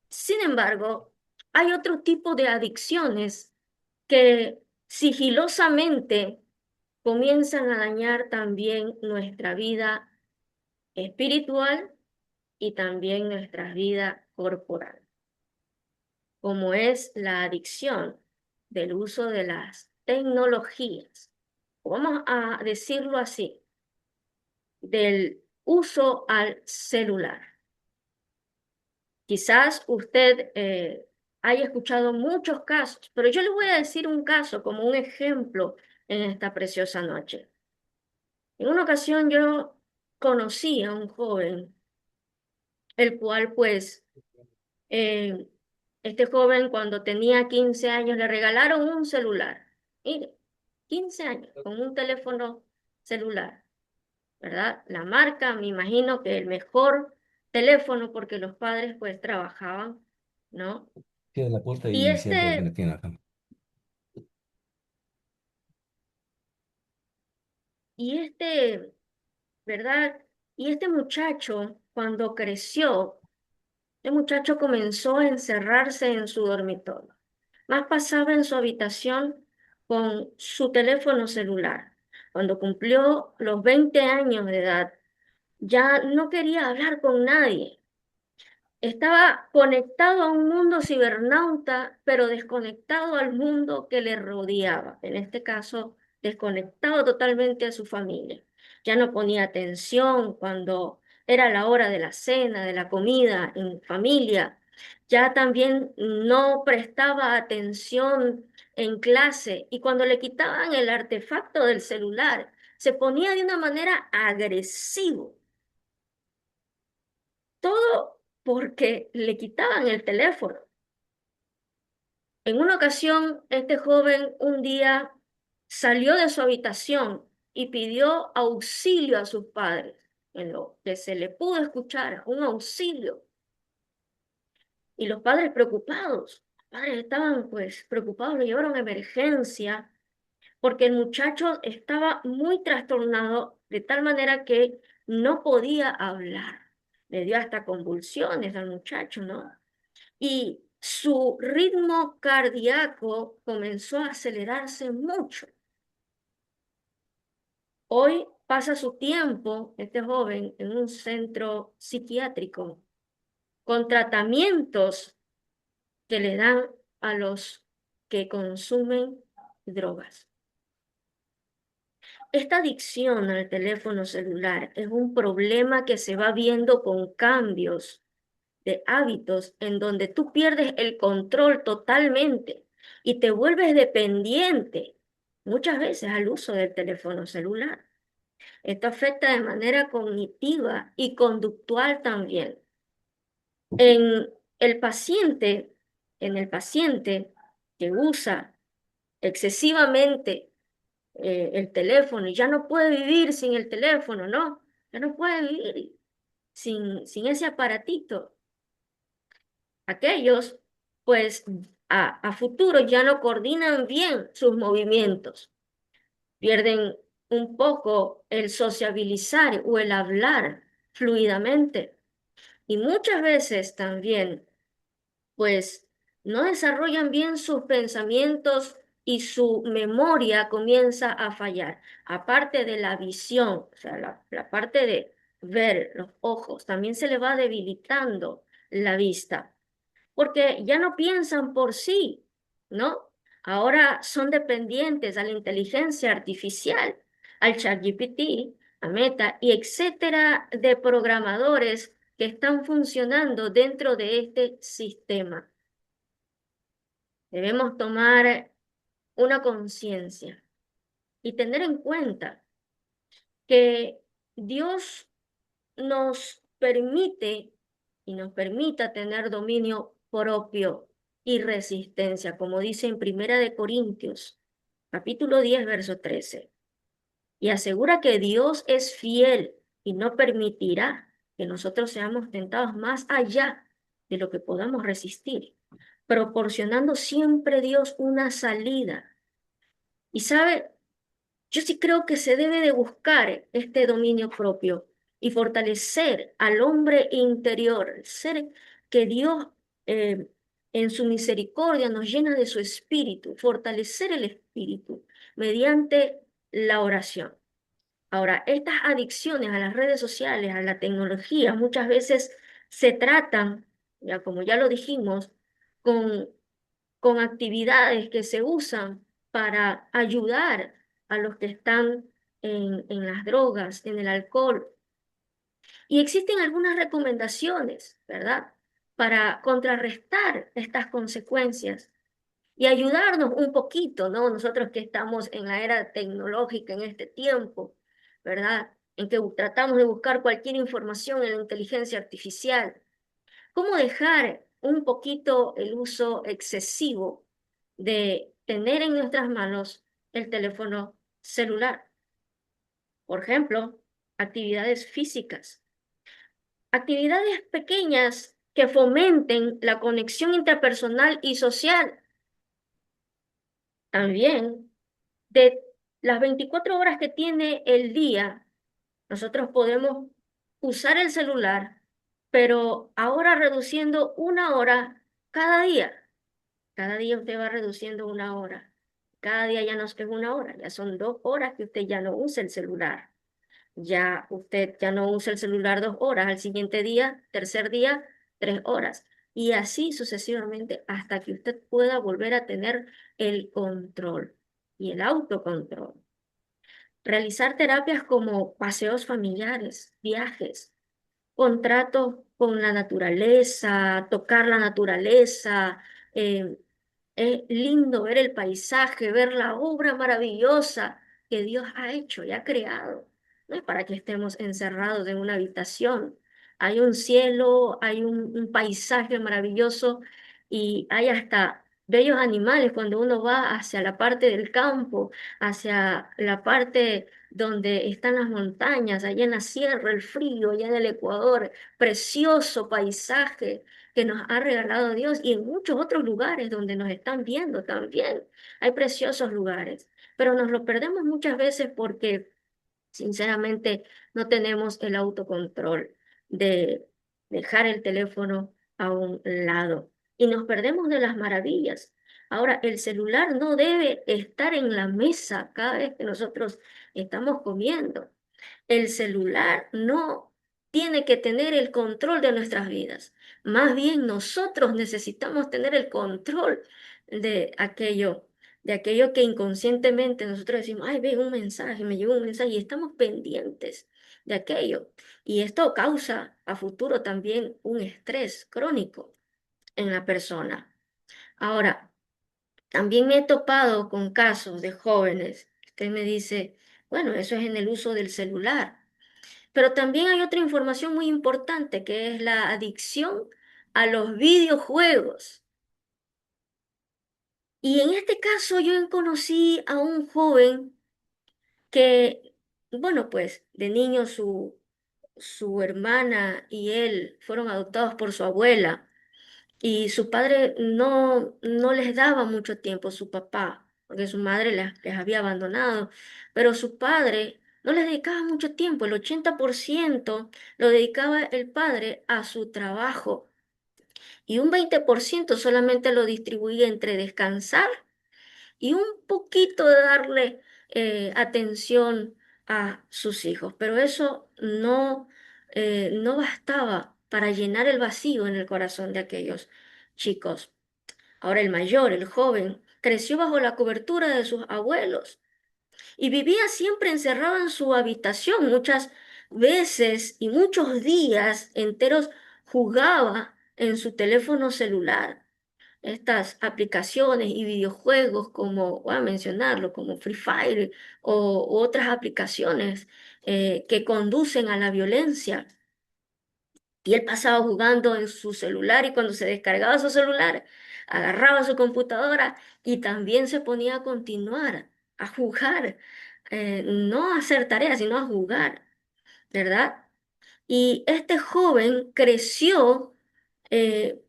Sin embargo, hay otro tipo de adicciones que sigilosamente comienzan a dañar también nuestra vida espiritual y también nuestra vida corporal, como es la adicción del uso de las tecnologías. Vamos a decirlo así, del uso al celular. Quizás usted haya escuchado muchos casos, pero yo le voy a decir un caso como un ejemplo en esta preciosa noche. En una ocasión yo conocí a un joven, el cual pues, eh, este joven cuando tenía 15 años le regalaron un celular. Mire, 15 años con un teléfono celular, ¿verdad? La marca, me imagino que el mejor teléfono porque los padres pues trabajaban, ¿no? Cierra la puerta Y y cierra la tienda acá. y este, ¿verdad? Y este muchacho, cuando creció, este muchacho comenzó a encerrarse en su dormitorio. Más pasaba en su habitación con su teléfono celular. Cuando cumplió los 20 años de edad, ya no quería hablar con nadie. Estaba conectado a un mundo cibernauta, pero desconectado al mundo que le rodeaba. En este caso, desconectado totalmente a su familia. Ya no ponía atención cuando era la hora de la cena, de la comida en familia. Ya también no prestaba atención en clase y cuando le quitaban el artefacto del celular, se ponía de una manera agresivo. Todo porque le quitaban el teléfono. En una ocasión, este joven un día salió de su habitación y pidió auxilio a sus padres, en lo que se le pudo escuchar, un auxilio. Y los padres preocupados, los padres estaban pues preocupados, lo llevaron a emergencia porque el muchacho estaba muy trastornado de tal manera que no podía hablar. Le dio hasta convulsiones al muchacho, ¿no? Y su ritmo cardíaco comenzó a acelerarse mucho. Hoy pasa su tiempo, este joven, en un centro psiquiátrico con tratamientos que le dan a los que consumen drogas. Esta adicción al teléfono celular es un problema que se va viendo con cambios de hábitos en donde tú pierdes el control totalmente y te vuelves dependiente muchas veces al uso del teléfono celular. Esto afecta de manera cognitiva y conductual también. En el paciente, en el paciente que usa excesivamente el teléfono y ya no puede vivir sin el teléfono, ¿no? Ya no puede vivir sin ese aparatito. Aquellos, pues, a futuro ya no coordinan bien sus movimientos, pierden un poco el sociabilizar o el hablar fluidamente. Y muchas veces también, pues, no desarrollan bien sus pensamientos y su memoria comienza a fallar. Aparte de la visión, o sea, la parte de ver los ojos, también se le va debilitando la vista porque ya no piensan por sí, ¿no? Ahora son dependientes a la inteligencia artificial, al ChatGPT, a Meta y etcétera de programadores que están funcionando dentro de este sistema. Debemos tomar una conciencia y tener en cuenta que Dios nos permite y nos permita tener dominio propio y resistencia, como dice en Primera de Corintios, capítulo 10 verso 13. Y asegura que Dios es fiel y no permitirá que nosotros seamos tentados más allá de lo que podamos resistir, proporcionando siempre Dios una salida. Y sabe, yo sí creo que se debe de buscar este dominio propio y fortalecer al hombre interior, el ser que Dios eh, en su misericordia nos llena de su espíritu, fortalecer el espíritu mediante la oración. Ahora, estas adicciones a las redes sociales, a la tecnología, muchas veces se tratan, ya como ya lo dijimos, con, con actividades que se usan para ayudar a los que están en las drogas, en el alcohol. Y existen algunas recomendaciones, ¿verdad? Para contrarrestar estas consecuencias y ayudarnos un poquito, ¿no? Nosotros que estamos en la era tecnológica en este tiempo, ¿verdad? En que tratamos de buscar cualquier información en la inteligencia artificial. ¿Cómo dejar un poquito el uso excesivo de tener en nuestras manos el teléfono celular? Por ejemplo, actividades físicas, actividades pequeñas que fomenten la conexión interpersonal y social. También de las 24 horas que tiene el día, nosotros podemos usar el celular, pero ahora reduciendo una hora cada día. Cada día usted va reduciendo una hora. Cada día ya no es una hora, ya son 2 horas que usted ya no usa el celular. Ya usted ya no usa el celular 2 horas, al siguiente día, tercer día, 3 horas. Y así sucesivamente hasta que usted pueda volver a tener el control y el autocontrol. Realizar terapias como paseos familiares, viajes, contratos con la naturaleza, tocar la naturaleza. eh, es lindo ver el paisaje, ver la obra maravillosa que Dios ha hecho y ha creado. No es para que estemos encerrados en una habitación. Hay un cielo, hay un paisaje maravilloso y hay hasta bellos animales cuando uno va hacia la parte del campo, hacia la parte donde están las montañas, allá en la sierra, el frío, allá en el Ecuador, precioso paisaje que nos ha regalado Dios y en muchos otros lugares donde nos están viendo también. Hay preciosos lugares, pero nos lo perdemos muchas veces porque sinceramente no tenemos el autocontrol de dejar el teléfono a un lado y nos perdemos de las maravillas. Ahora, el celular no debe estar en la mesa cada vez que nosotros estamos comiendo. El celular no tiene que tener el control de nuestras vidas. Más bien nosotros necesitamos tener el control de aquello que inconscientemente nosotros decimos, ay, ve un mensaje, me llegó un mensaje y estamos pendientes de aquello. Y esto causa a futuro también un estrés crónico en la persona. Ahora, también me he topado con casos de jóvenes que me dice, bueno, eso es en el uso del celular. Pero también hay otra información muy importante que es la adicción a los videojuegos. Y en este caso yo conocí a un joven que, bueno, pues de niño su hermana y él fueron adoptados por su abuela. Y su padre no les daba mucho tiempo, su papá, porque su madre les había abandonado, pero su padre no les dedicaba mucho tiempo, el 80% lo dedicaba el padre a su trabajo y un 20% solamente lo distribuía entre descansar y un poquito de darle atención a sus hijos, pero eso no bastaba para llenar el vacío en el corazón de aquellos chicos. Ahora el mayor, el joven, creció bajo la cobertura de sus abuelos y vivía siempre encerrado en su habitación. Muchas veces y muchos días enteros jugaba en su teléfono celular. Estas aplicaciones y videojuegos como, voy a mencionarlo, como Free Fire o otras aplicaciones que conducen a la violencia. Y él pasaba jugando en su celular y cuando se descargaba su celular, agarraba su computadora y también se ponía a continuar, a jugar, no a hacer tareas, sino a jugar, ¿verdad? Y este joven creció, eh,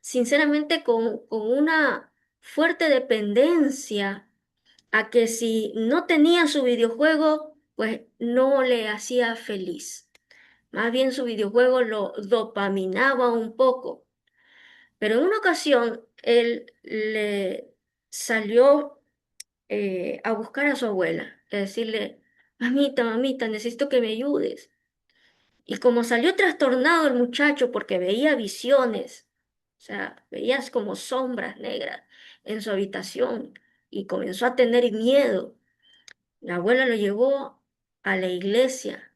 sinceramente, con una fuerte dependencia a que si no tenía su videojuego, pues no le hacía feliz. Más bien su videojuego lo dopaminaba un poco. Pero en una ocasión él le salió a buscar a su abuela, a decirle, mamita, mamita, necesito que me ayudes. Y como salió trastornado el muchacho porque veía visiones, o sea, veías como sombras negras en su habitación y comenzó a tener miedo, la abuela lo llevó a la iglesia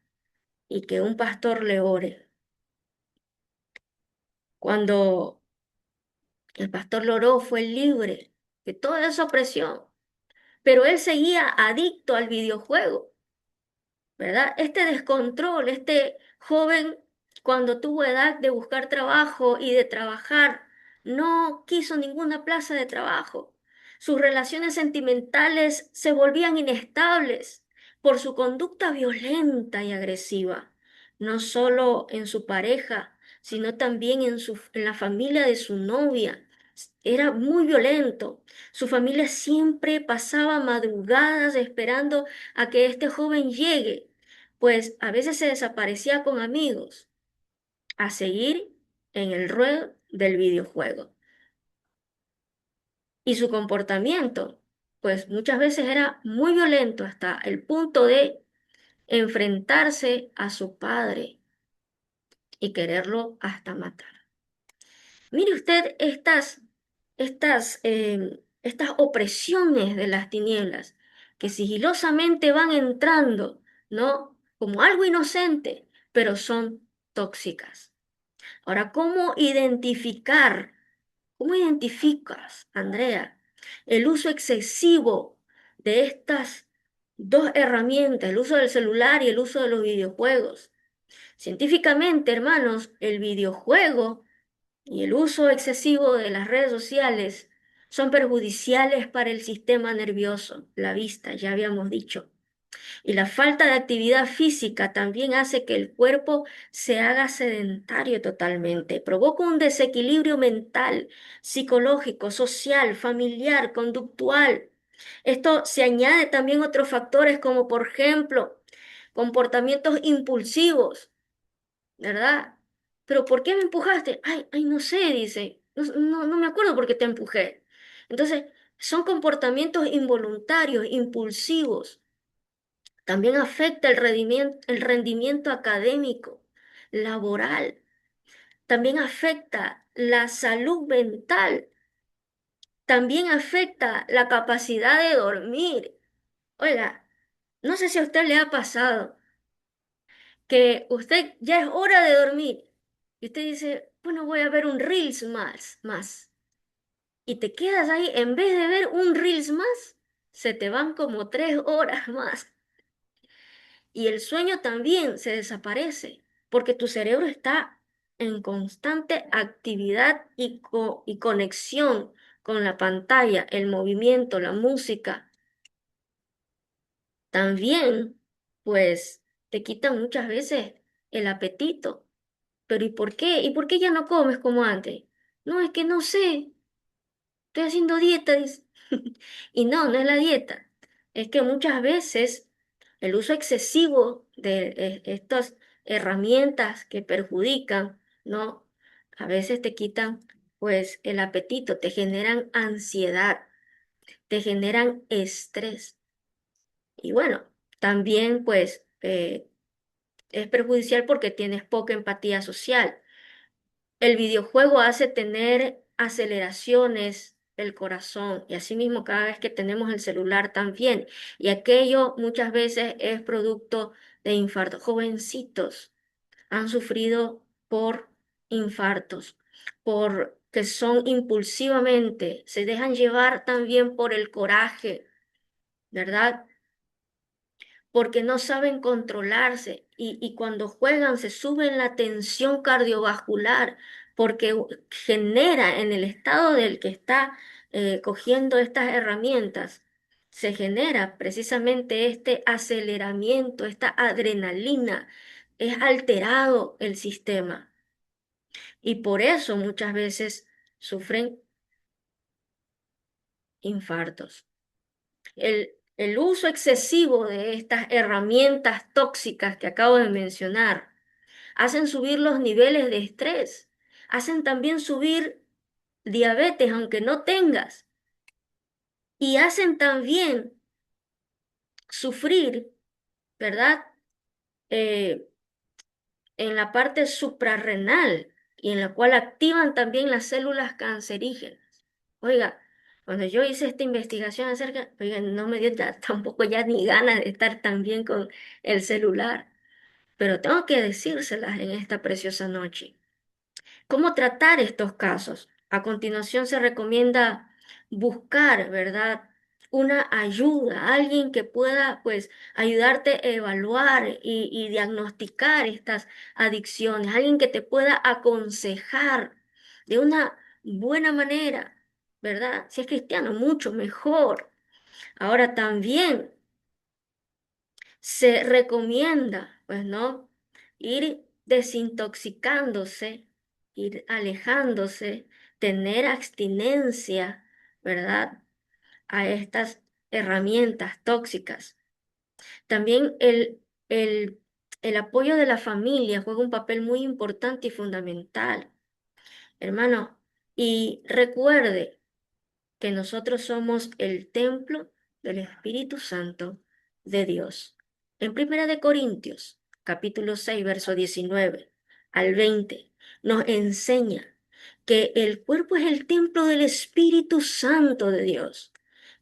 y que un pastor le ore. Cuando el pastor lo oró, fue libre de toda esa opresión, pero él seguía adicto al videojuego. ¿Verdad? Este descontrol, este joven cuando tuvo edad de buscar trabajo y de trabajar, no quiso ninguna plaza de trabajo. Sus relaciones sentimentales se volvían inestables por su conducta violenta y agresiva, no solo en su pareja, sino también en la familia de su novia. Era muy violento. Su familia siempre pasaba madrugadas esperando a que este joven llegue, pues a veces se desaparecía con amigos a seguir en el ruedo del videojuego. Y su comportamiento, pues muchas veces era muy violento hasta el punto de enfrentarse a su padre y quererlo hasta matar. Mire usted estas opresiones de las tinieblas que sigilosamente van entrando, ¿no? Como algo inocente, pero son tóxicas. Ahora, cómo identificas, Andrea, el uso excesivo de estas dos herramientas, el uso del celular y el uso de los videojuegos? Científicamente, hermanos, el videojuego y el uso excesivo de las redes sociales son perjudiciales para el sistema nervioso, la vista, ya habíamos dicho. Y la falta de actividad física también hace que el cuerpo se haga sedentario totalmente. Provoca un desequilibrio mental, psicológico, social, familiar, conductual. Esto se añade también otros factores como, por ejemplo, comportamientos impulsivos, ¿verdad? Pero ¿por qué me empujaste? Ay, ay, no sé, dice. No me acuerdo por qué te empujé. Entonces, son comportamientos involuntarios, impulsivos. También afecta el rendimiento académico, laboral. También afecta la salud mental. También afecta la capacidad de dormir. Oiga, no sé si a usted le ha pasado que usted ya es hora de dormir y usted dice, bueno, voy a ver un Reels más. Y te quedas ahí, en vez de ver un Reels más, se te van como 3 horas más. Y el sueño también se desaparece porque tu cerebro está en constante actividad y conexión con la pantalla, el movimiento, la música. También, pues, te quitan muchas veces el apetito. Pero ¿y por qué? ¿Y por qué ya no comes como antes? No, es que no sé, estoy haciendo dieta, dice. Y no es la dieta. Es que muchas veces el uso excesivo de estas herramientas que perjudican, ¿no? A veces te quitan, pues, el apetito, te generan ansiedad, te generan estrés. Y bueno, también, pues, es perjudicial porque tienes poca empatía social. El videojuego hace tener aceleraciones del corazón y asimismo cada vez que tenemos el celular también. Y aquello muchas veces es producto de infartos. Jovencitos han sufrido por infartos, por que son impulsivamente, se dejan llevar también por el coraje, ¿verdad? Porque no saben controlarse y cuando juegan se suben la tensión cardiovascular porque genera en el estado del que está cogiendo estas herramientas, se genera precisamente este aceleramiento, esta adrenalina, es alterado el sistema y por eso muchas veces sufren infartos. El uso excesivo de estas herramientas tóxicas que acabo de mencionar hacen subir los niveles de estrés, hacen también subir diabetes aunque no tengas y hacen también sufrir, ¿verdad? Eh, en la parte suprarrenal y en la cual activan también las células cancerígenas. Oiga, cuando yo hice esta investigación acerca, oiga, no me dio tampoco ya ni ganas de estar tan bien con el celular, pero tengo que decírselas en esta preciosa noche. ¿Cómo tratar estos casos? A continuación se recomienda buscar, ¿verdad? Una ayuda, alguien que pueda, pues, ayudarte a evaluar y diagnosticar estas adicciones, alguien que te pueda aconsejar de una buena manera, ¿verdad? Si es cristiano, mucho mejor. Ahora también se recomienda, pues, ¿no? Ir desintoxicándose, ir alejándose, tener abstinencia, ¿verdad? A estas herramientas tóxicas. También el apoyo de la familia juega un papel muy importante y fundamental, hermano. Y recuerde, que nosotros somos el templo del Espíritu Santo de Dios. En Primera de Corintios, capítulo 6, verso 19 al 20, nos enseña que el cuerpo es el templo del Espíritu Santo de Dios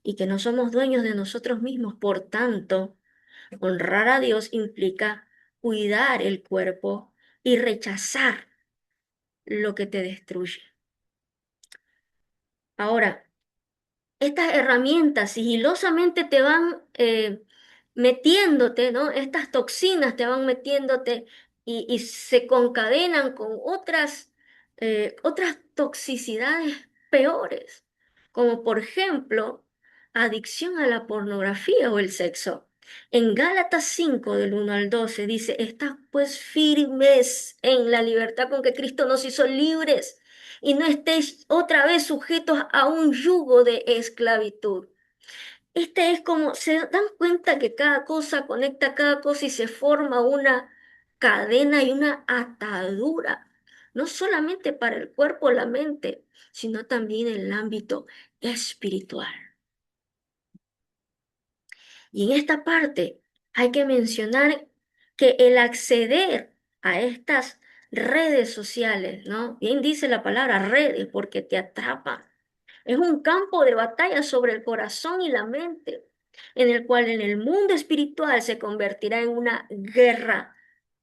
y que no somos dueños de nosotros mismos. Por tanto, honrar a Dios implica cuidar el cuerpo y rechazar lo que te destruye. Ahora, estas herramientas sigilosamente te van metiéndote, ¿no? Estas toxinas te van metiéndote y se concadenan con otras toxicidades peores, como por ejemplo, adicción a la pornografía o el sexo. En Gálatas 5 del 1 al 12 dice, estad pues firmes en la libertad con que Cristo nos hizo libres y no estéis otra vez sujetos a un yugo de esclavitud. Este es como, se dan cuenta que cada cosa conecta cada cosa y se forma una cadena y una atadura, no solamente para el cuerpo o la mente, sino también en el ámbito espiritual. Y en esta parte hay que mencionar que el acceder a estas redes sociales, ¿no? Bien dice la palabra redes porque te atrapan. Es un campo de batalla sobre el corazón y la mente, en el cual en el mundo espiritual se convertirá en una guerra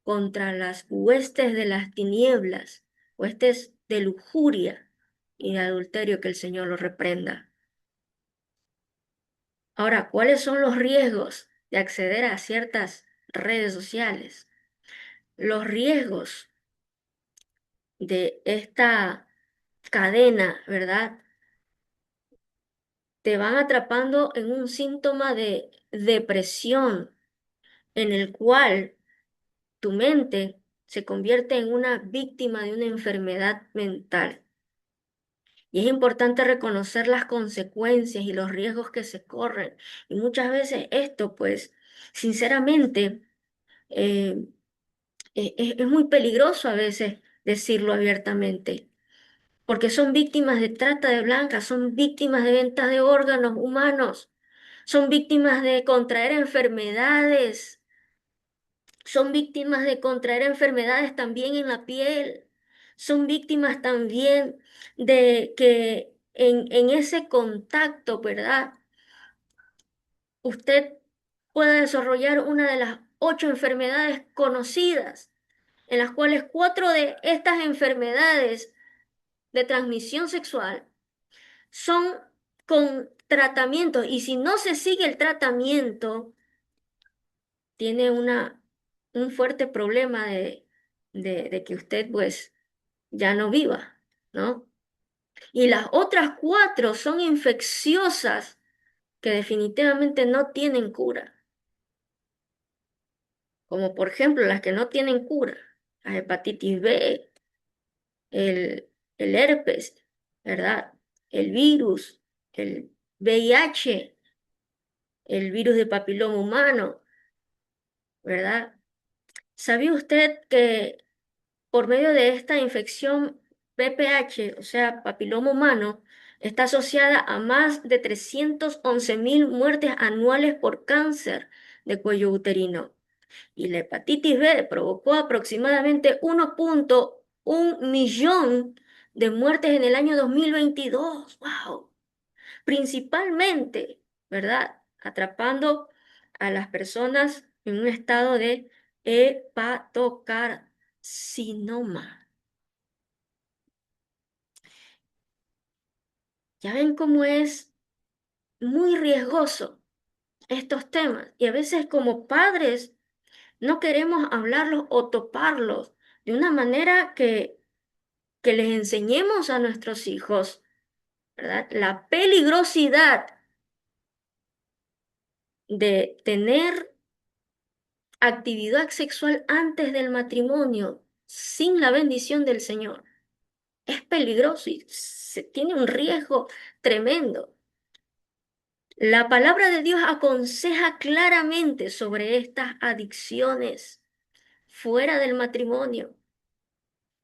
contra las huestes de las tinieblas, huestes de lujuria y de adulterio, que el Señor lo reprenda. Ahora, ¿cuáles son los riesgos de acceder a ciertas redes sociales? Los riesgos de esta cadena, ¿verdad? Te van atrapando en un síntoma de depresión en el cual tu mente se convierte en una víctima de una enfermedad mental. Y es importante reconocer las consecuencias y los riesgos que se corren. Y muchas veces esto, pues, sinceramente, eh, es muy peligroso a veces decirlo abiertamente, porque son víctimas de trata de blancas, son víctimas de venta de órganos humanos, son víctimas de contraer enfermedades, son víctimas de contraer enfermedades también en la piel, son víctimas también de que en ese contacto, ¿verdad? Usted pueda desarrollar una de las 8 enfermedades conocidas, en las cuales 4 de estas enfermedades de transmisión sexual son con tratamiento y si no se sigue el tratamiento, tiene un fuerte problema de que usted pues ya no viva, ¿no? Y las otras 4 son infecciosas que definitivamente no tienen cura, como por ejemplo las que no tienen cura, la hepatitis B, el herpes, ¿verdad? El virus, el VIH, el virus de papiloma humano, ¿verdad? ¿Sabía usted que por medio de esta infección PPH, o sea, papiloma humano, está asociada a más de 311.000 muertes anuales por cáncer de cuello uterino. Y la hepatitis B provocó aproximadamente 1,1 millón de muertes en el año 2022. ¡Wow! Principalmente, ¿verdad? Atrapando a las personas en un estado de hepatocarcinoma. Ya ven cómo es muy riesgoso estos temas. Y a veces como padres no queremos hablarlos o toparlos de una manera que les enseñemos a nuestros hijos, ¿verdad? La peligrosidad de tener actividad sexual antes del matrimonio sin la bendición del Señor. Es peligroso y se tiene un riesgo tremendo. La palabra de Dios aconseja claramente sobre estas adicciones fuera del matrimonio.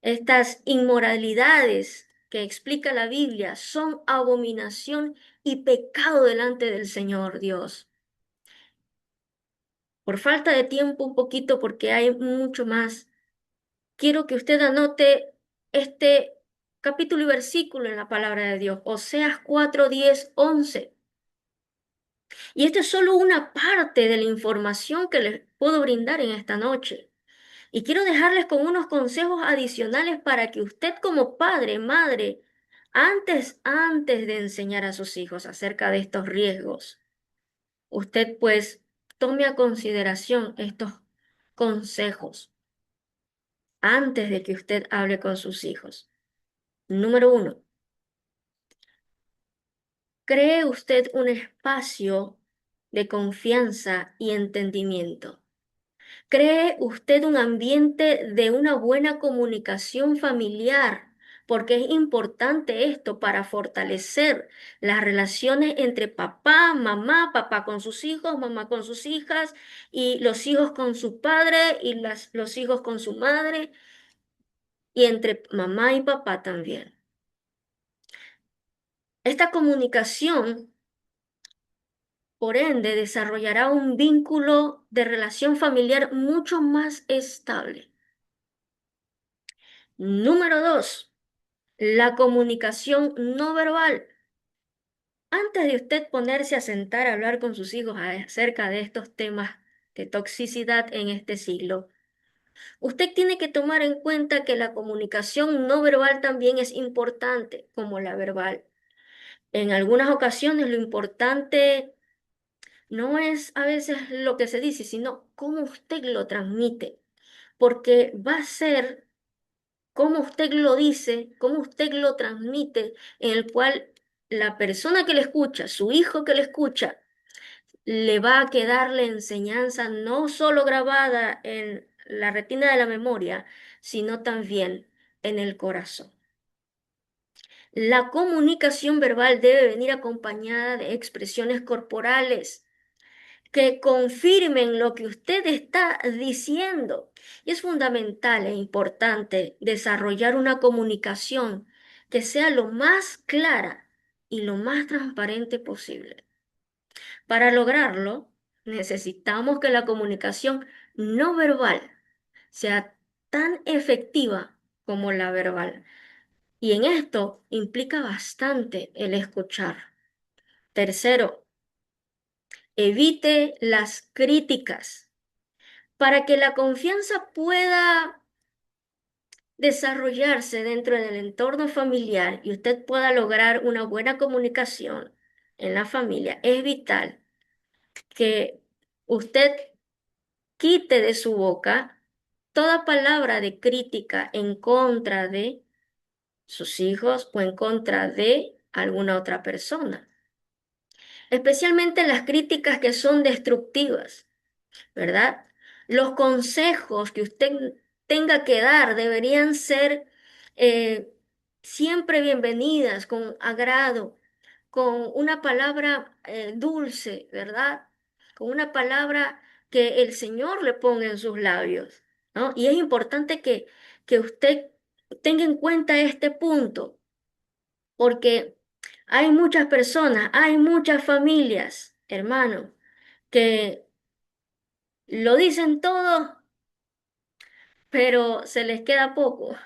Estas inmoralidades que explica la Biblia son abominación y pecado delante del Señor Dios. Por falta de tiempo un poquito, porque hay mucho más, quiero que usted anote este capítulo y versículo en la palabra de Dios, Oseas 4, 10, 11. Y esta es solo una parte de la información que les puedo brindar en esta noche. Y quiero dejarles con unos consejos adicionales para que usted como padre, madre, antes de enseñar a sus hijos acerca de estos riesgos, usted pues tome a consideración estos consejos antes de que usted hable con sus hijos. Número uno, cree usted un espacio de confianza y entendimiento. ¿Cree usted un ambiente de una buena comunicación familiar? Porque es importante esto para fortalecer las relaciones entre papá, mamá, papá con sus hijos, mamá con sus hijas, y los hijos con su padre y los hijos con su madre, y entre mamá y papá también. Esta comunicación, por ende, desarrollará un vínculo de relación familiar mucho más estable. Número dos. La comunicación no verbal. Antes de usted ponerse a sentar a hablar con sus hijos acerca de estos temas de toxicidad en este siglo, usted tiene que tomar en cuenta que la comunicación no verbal también es importante como la verbal. En algunas ocasiones lo importante no es a veces lo que se dice, sino cómo usted lo transmite, porque va a ser cómo usted lo dice, cómo usted lo transmite, en el cual la persona que le escucha, su hijo que le escucha, le va a quedar la enseñanza no solo grabada en la retina de la memoria, sino también en el corazón. La comunicación verbal debe venir acompañada de expresiones corporales que confirmen lo que usted está diciendo. Y es fundamental e importante desarrollar una comunicación que sea lo más clara y lo más transparente posible. Para lograrlo, necesitamos que la comunicación no verbal sea tan efectiva como la verbal. Y en esto implica bastante el escuchar. Tercero, evite las críticas. Para que la confianza pueda desarrollarse dentro del entorno familiar y usted pueda lograr una buena comunicación en la familia, es vital que usted quite de su boca toda palabra de crítica en contra de sus hijos o en contra de alguna otra persona, especialmente las críticas que son destructivas. ¿Verdad? Los consejos que usted tenga que dar deberían ser eh, siempre bienvenidas, con agrado, con una palabra dulce, ¿verdad? Con una palabra que el Señor le ponga en sus labios. ¿no? Y es importante que usted tenga en cuenta este punto, porque hay muchas personas, hay muchas familias, hermano, que lo dicen todo, pero se les queda poco,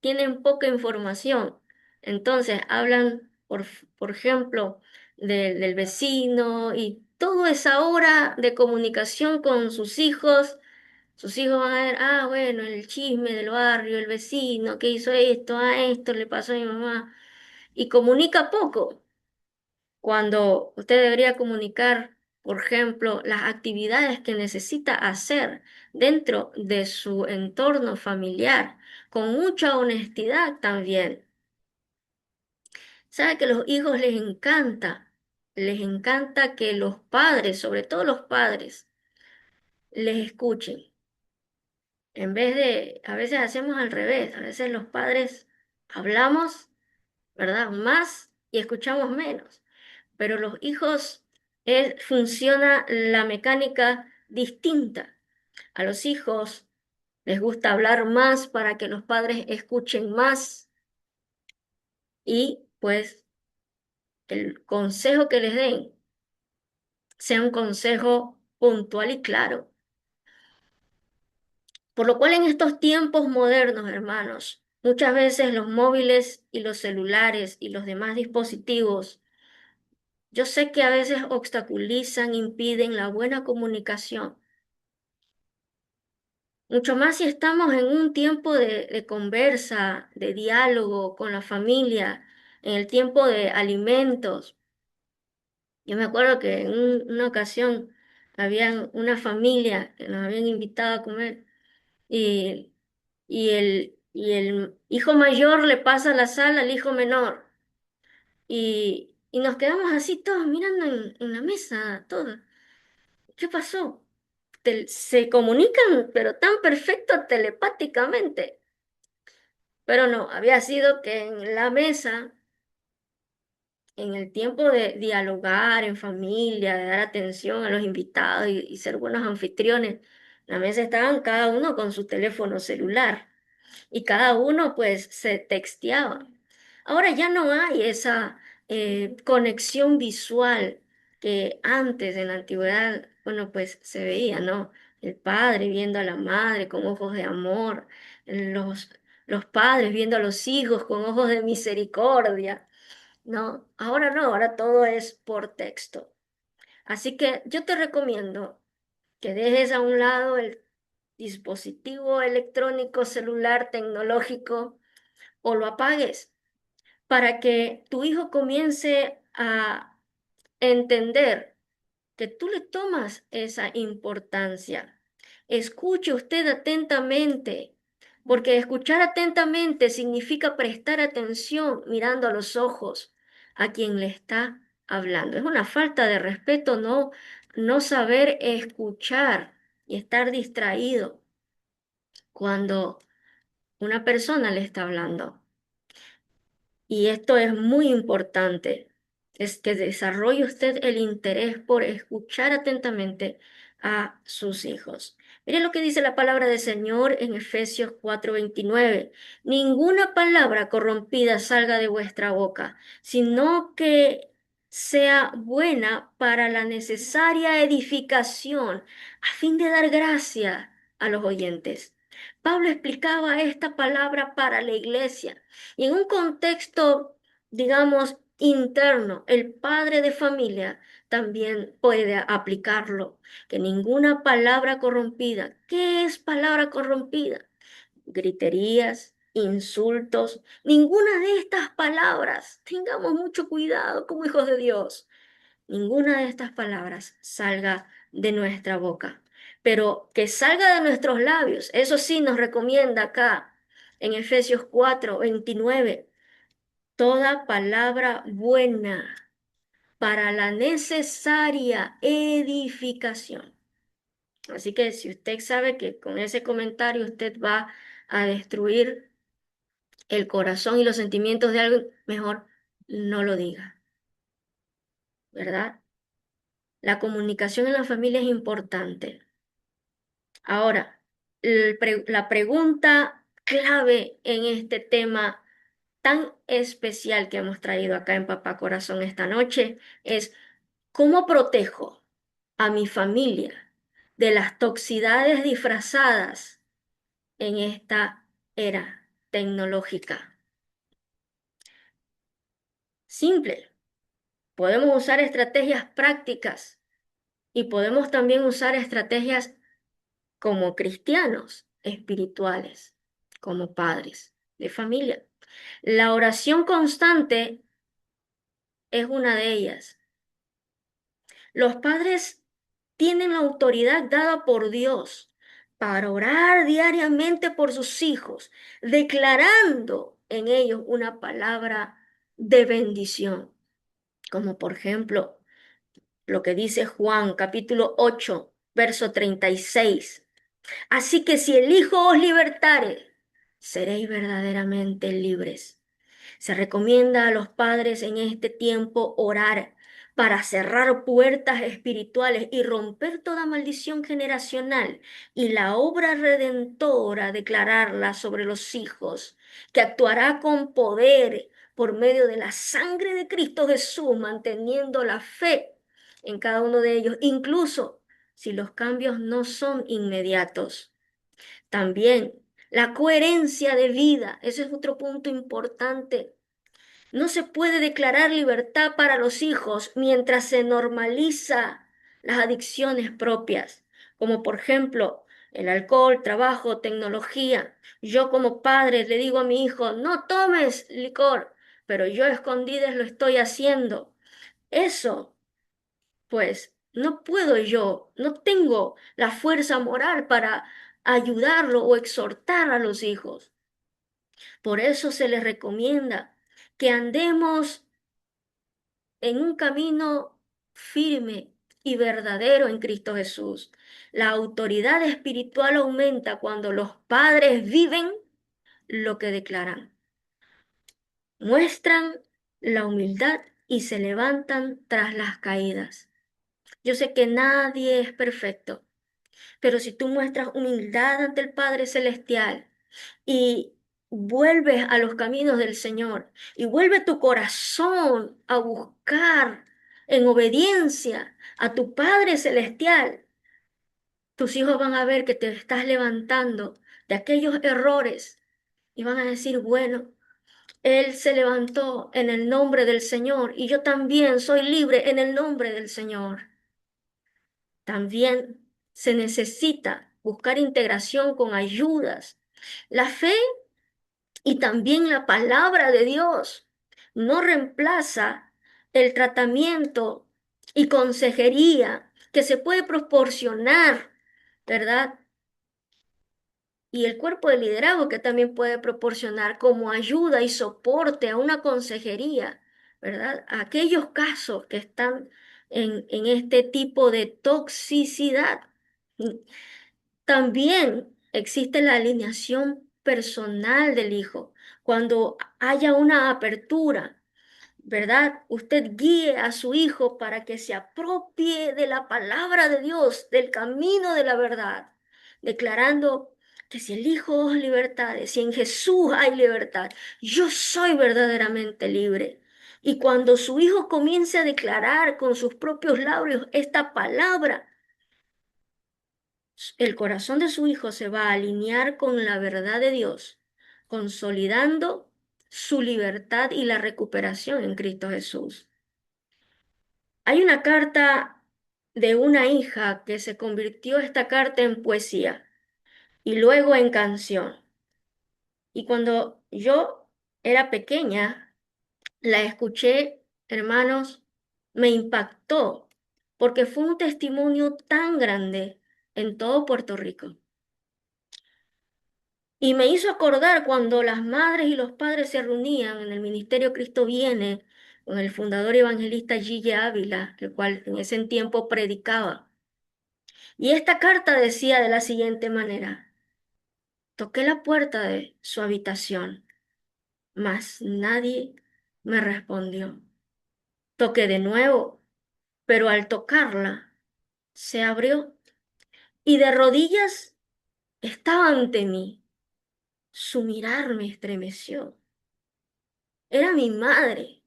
tienen poca información. Entonces hablan, por ejemplo, del vecino y toda esa hora de comunicación con sus hijos. Sus hijos van a ver, ah, bueno, el chisme del barrio, el vecino que hizo esto, ah, esto le pasó a mi mamá. Y comunica poco, cuando usted debería comunicar, por ejemplo, las actividades que necesita hacer dentro de su entorno familiar, con mucha honestidad también. Sabe que a los hijos les encanta que los padres, sobre todo los padres, les escuchen. En vez de, a veces hacemos al revés, a veces los padres hablamos, ¿verdad? Más y escuchamos menos. Pero los hijos funciona la mecánica distinta. A los hijos les gusta hablar más para que los padres escuchen más y pues el consejo que les den sea un consejo puntual y claro. Por lo cual en estos tiempos modernos, hermanos, muchas veces los móviles y los celulares y los demás dispositivos, yo sé que a veces obstaculizan, impiden la buena comunicación. Mucho más si estamos en un tiempo de conversa, de diálogo con la familia, en el tiempo de alimentos. Yo me acuerdo que en una ocasión había una familia que nos habían invitado a comer y, y el hijo mayor le pasa la sal al hijo menor y nos quedamos así todos mirando en la mesa, todos. ¿Qué pasó? Se comunican, pero tan perfecto telepáticamente. Pero no, había sido que en la mesa, en el tiempo de dialogar en familia, de dar atención a los invitados y ser buenos anfitriones, en la mesa estaban cada uno con su teléfono celular y cada uno pues se texteaba. Ahora ya no hay esa conexión visual que antes en la antigüedad, bueno, pues se veía, ¿no? El padre viendo a la madre con ojos de amor, los, los padres viendo a los hijos con ojos de misericordia, ¿no? Ahora no, ahora todo es por texto. Así que yo te recomiendo que dejes a un lado el dispositivo electrónico, celular, tecnológico, o lo apagues para que tu hijo comience a entender que tú le tomas esa importancia. Escuche usted atentamente, porque escuchar atentamente significa prestar atención mirando a los ojos a quien le está hablando. Es una falta de respeto no saber escuchar y estar distraído cuando una persona le está hablando. Y esto es muy importante, es que desarrolle usted el interés por escuchar atentamente a sus hijos. Mire lo que dice la palabra del Señor en Efesios 4:29. Ninguna palabra corrompida salga de vuestra boca, sino que sea buena para la necesaria edificación, a fin de dar gracia a los oyentes. Pablo explicaba esta palabra para la iglesia y en un contexto, digamos, interno, el padre de familia también puede aplicarlo, que ninguna palabra corrompida. ¿Qué es palabra corrompida? Griterías, insultos, ninguna de estas palabras. Tengamos mucho cuidado como hijos de Dios. Ninguna de estas palabras salga de nuestra boca, pero que salga de nuestros labios. Eso sí nos recomienda acá en Efesios 4:29 toda palabra buena para la necesaria edificación. Así que si usted sabe que con ese comentario usted va a destruir el corazón y los sentimientos de alguien, mejor no lo diga, ¿verdad? La comunicación en la familia es importante. Ahora, La pregunta clave en este tema tan especial que hemos traído acá en Papá Corazón esta noche es: ¿cómo protejo a mi familia de las toxicidades disfrazadas en esta era tecnológica? Simple. Podemos usar estrategias prácticas y podemos también usar estrategias como cristianos espirituales, como padres de familia. La oración constante es una de ellas. Los padres tienen la autoridad dada por Dios para orar diariamente por sus hijos, declarando en ellos una palabra de bendición, como por ejemplo lo que dice Juan capítulo 8, verso 36. Así que si el Hijo os libertare, seréis verdaderamente libres. Se recomienda a los padres en este tiempo orar para cerrar puertas espirituales y romper toda maldición generacional, y la obra redentora declararla sobre los hijos, que actuará con poder por medio de la sangre de Cristo Jesús, manteniendo la fe en cada uno de ellos, incluso si los cambios no son inmediatos. También la coherencia de vida, ese es otro punto importante. No se puede declarar libertad para los hijos mientras se normaliza las adicciones propias, como por ejemplo el alcohol, trabajo, tecnología. Yo como padre le digo a mi hijo: no tomes licor, pero yo a escondidas lo estoy haciendo. Eso, pues, no puedo yo, no tengo la fuerza moral para ayudarlo o exhortar a los hijos. Por eso se les recomienda que andemos en un camino firme y verdadero en Cristo Jesús. La autoridad espiritual aumenta cuando los padres viven lo que declaran, muestran la humildad y se levantan tras las caídas. Yo sé que nadie es perfecto, pero si tú muestras humildad ante el Padre Celestial y vuelves a los caminos del Señor y vuelve tu corazón a buscar en obediencia a tu Padre Celestial, tus hijos van a ver que te estás levantando de aquellos errores y van a decir: bueno, Él se levantó en el nombre del Señor y yo también soy libre en el nombre del Señor. También se necesita buscar integración con ayudas. La fe y también la palabra de Dios no reemplaza el tratamiento y consejería que se puede proporcionar, ¿verdad? Y el cuerpo de liderazgo que también puede proporcionar como ayuda y soporte a una consejería, ¿verdad? A aquellos casos que están en este tipo de toxicidad. También existe la alineación personal del hijo. Cuando haya una apertura, ¿verdad? Usted guíe a su hijo para que se apropie de la palabra de Dios, del camino de la verdad, declarando que si el Hijo os libertad, si en Jesús hay libertad, yo soy verdaderamente libre. Y cuando su hijo comience a declarar con sus propios labios esta palabra, el corazón de su hijo se va a alinear con la verdad de Dios, consolidando su libertad y la recuperación en Cristo Jesús. Hay una carta de una hija que se convirtió esta carta en poesía y luego en canción. Y cuando yo era pequeña, la escuché, hermanos, me impactó porque fue un testimonio tan grande en todo Puerto Rico. Y me hizo acordar cuando las madres y los padres se reunían en el Ministerio Cristo Viene con el fundador evangelista Gille Ávila, el cual en ese tiempo predicaba. Y esta carta decía de la siguiente manera: toqué la puerta de su habitación, mas nadie me respondió. Toqué de nuevo, pero al tocarla se abrió y de rodillas estaba ante mí. Su mirar me estremeció. Era mi madre,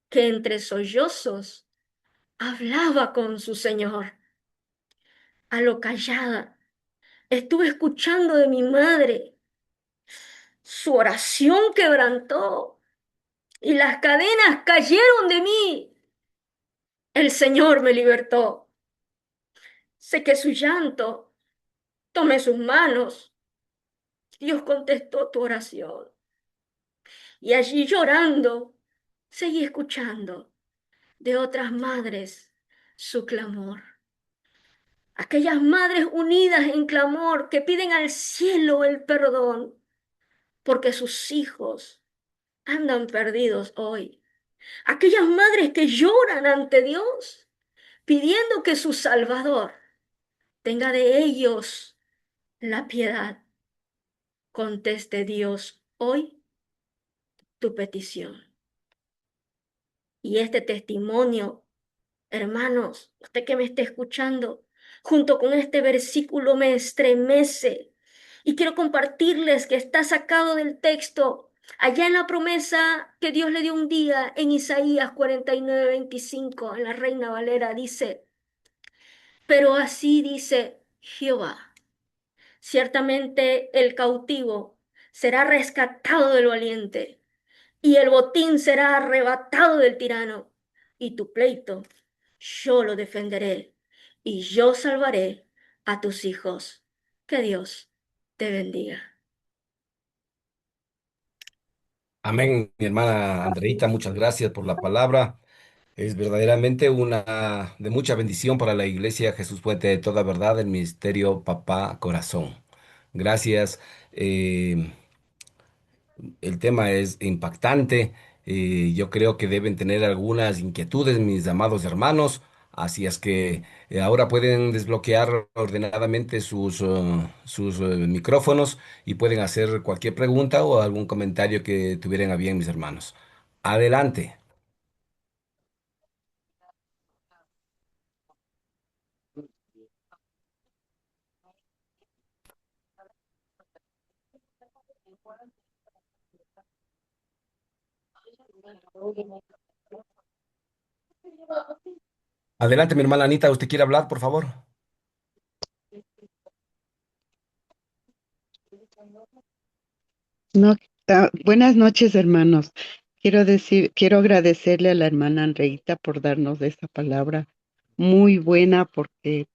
que entre sollozos hablaba con su señor. A lo callada, estuve escuchando de mi madre. Su oración quebrantó y las cadenas cayeron de mí. El Señor me libertó. Sé que su llanto, tomé sus manos. Dios contestó tu oración. Y allí llorando, seguí escuchando de otras madres su clamor. Aquellas madres unidas en clamor que piden al cielo el perdón porque sus hijos andan perdidos hoy. Aquellas madres que lloran ante Dios pidiendo que su Salvador tenga de ellos la piedad. Conteste Dios hoy tu petición. Y este testimonio, hermanos, usted que me esté escuchando, junto con este versículo me estremece. Y quiero compartirles que está sacado del texto, allá en la promesa que Dios le dio un día en Isaías 49:25, en la Reina Valera, dice, pero así dice Jehová, ciertamente el cautivo será rescatado del valiente y el botín será arrebatado del tirano, y tu pleito yo lo defenderé, y yo salvaré a tus hijos. Que Dios te bendiga. Amén, mi hermana Andreita, muchas gracias por la palabra. Es verdaderamente una de mucha bendición para la Iglesia Jesús Puente de toda verdad, el Ministerio Papá Corazón. Gracias. eh, el tema es impactante. Yo creo que deben tener algunas inquietudes, mis amados hermanos. Así es que ahora pueden desbloquear ordenadamente sus micrófonos y pueden hacer cualquier pregunta o algún comentario que tuvieran a bien, mis hermanos. Adelante. Adelante, mi hermana Anita. ¿Usted quiere hablar, por favor? No, buenas noches, hermanos. Quiero agradecerle a la hermana Andreita por darnos esta palabra muy buena, porque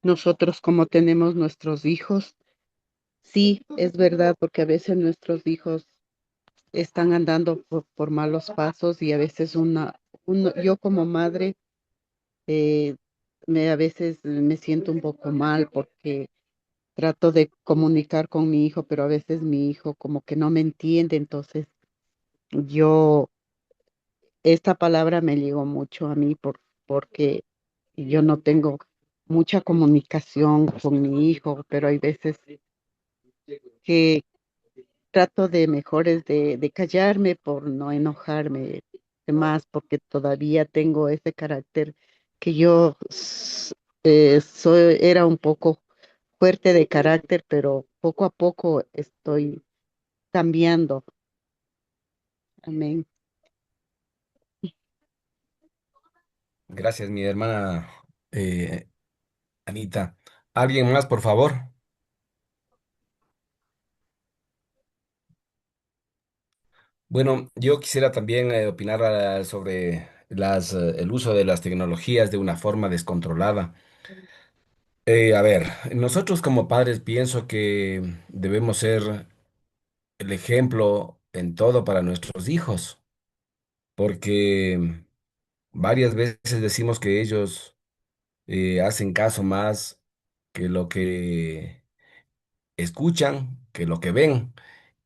nosotros como tenemos nuestros hijos, sí, es verdad, porque a veces nuestros hijos están andando por malos pasos y a veces yo como madre, eh, a veces me siento un poco mal porque trato de comunicar con mi hijo, pero a veces mi hijo como que no me entiende, entonces yo, esta palabra me llegó mucho a mí porque yo no tengo mucha comunicación con mi hijo, pero hay veces que trato de mejores de callarme por no enojarme de más, porque todavía tengo ese carácter que era un poco fuerte de carácter, pero poco a poco estoy cambiando. Amén. Gracias, mi hermana eh, Anita. ¿Alguien más, por favor? Bueno, yo quisiera también opinar sobre el uso de las tecnologías de una forma descontrolada. A ver, nosotros como padres pienso que debemos ser el ejemplo en todo para nuestros hijos, porque varias veces decimos que ellos hacen caso más que lo que escuchan, que lo que ven.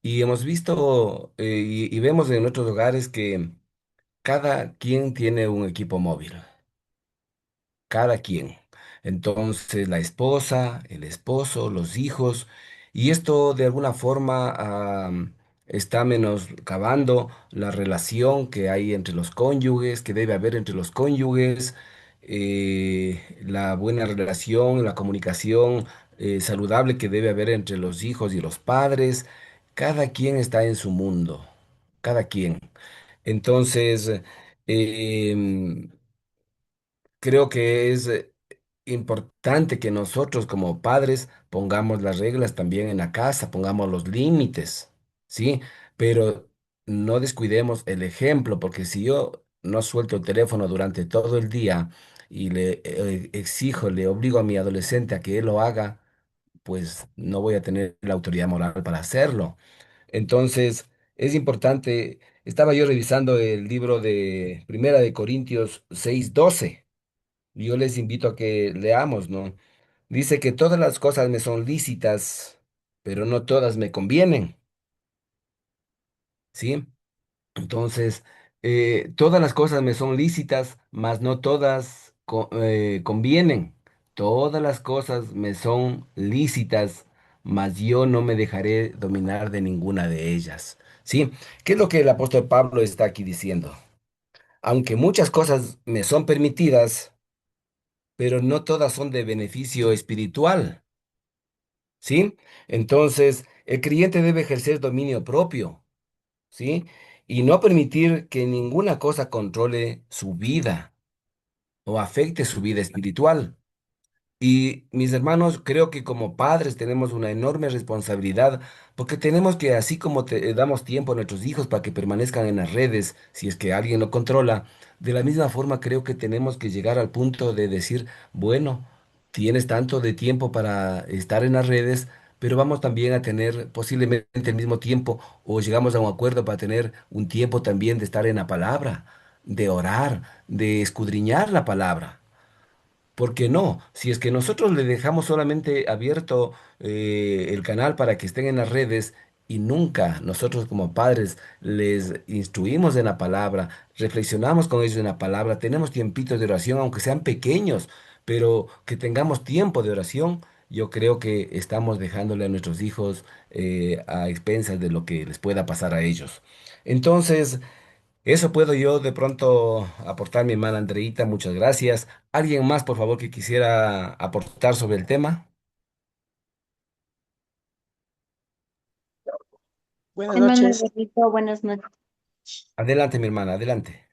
Y hemos visto y vemos en nuestros hogares que cada quien tiene un equipo móvil, cada quien. Entonces, la esposa, el esposo, los hijos, y esto de alguna forma está menoscabando la relación que hay entre los cónyuges, que debe haber entre los cónyuges, la buena relación, la comunicación. saludable que debe haber entre los hijos y los padres. Cada quien está en su mundo, cada quien. Entonces, em, creo que es importante que nosotros como padres pongamos las reglas también en la casa, pongamos los límites, ¿sí? Pero no descuidemos el ejemplo, porque si yo no suelto el teléfono durante todo el día y le exijo, le obligo a mi adolescente a que él lo haga, pues no voy a tener la autoridad moral para hacerlo. Entonces, es importante, estaba yo revisando el libro de Primera de Corintios 6:12. Yo les invito a que leamos, ¿no? Dice que todas las cosas me son lícitas, pero no todas me convienen, ¿sí? Entonces, todas las cosas me son lícitas, mas no todas convienen. Todas las cosas me son lícitas, mas yo no me dejaré dominar de ninguna de ellas, ¿sí? ¿Qué es lo que el apóstol Pablo está aquí diciendo? Aunque muchas cosas me son permitidas, pero no todas son de beneficio espiritual, ¿sí? Entonces, el creyente debe ejercer dominio propio, ¿sí? Y no permitir que ninguna cosa controle su vida o afecte su vida espiritual. Y mis hermanos, creo que como padres tenemos una enorme responsabilidad porque tenemos que, así como damos tiempo a nuestros hijos para que permanezcan en las redes, si es que alguien lo controla, de la misma forma creo que tenemos que llegar al punto de decir, bueno, tienes tanto de tiempo para estar en las redes, pero vamos también a tener posiblemente el mismo tiempo o llegamos a un acuerdo para tener un tiempo también de estar en la palabra, de orar, de escudriñar la palabra. ¿Por qué no? Si es que nosotros le dejamos solamente abierto el canal para que estén en las redes y nunca nosotros como padres les instruimos en la palabra, reflexionamos con ellos en la palabra, tenemos tiempitos de oración, aunque sean pequeños, pero que tengamos tiempo de oración, yo creo que estamos dejándole a nuestros hijos a expensas de lo que les pueda pasar a ellos. Entonces, eso puedo yo de pronto aportar, mi hermana Andreita, muchas gracias. ¿Alguien más, por favor, que quisiera aportar sobre el tema? Buenas Hermano noches. Eduardito, buenas noches. Adelante, mi hermana, adelante.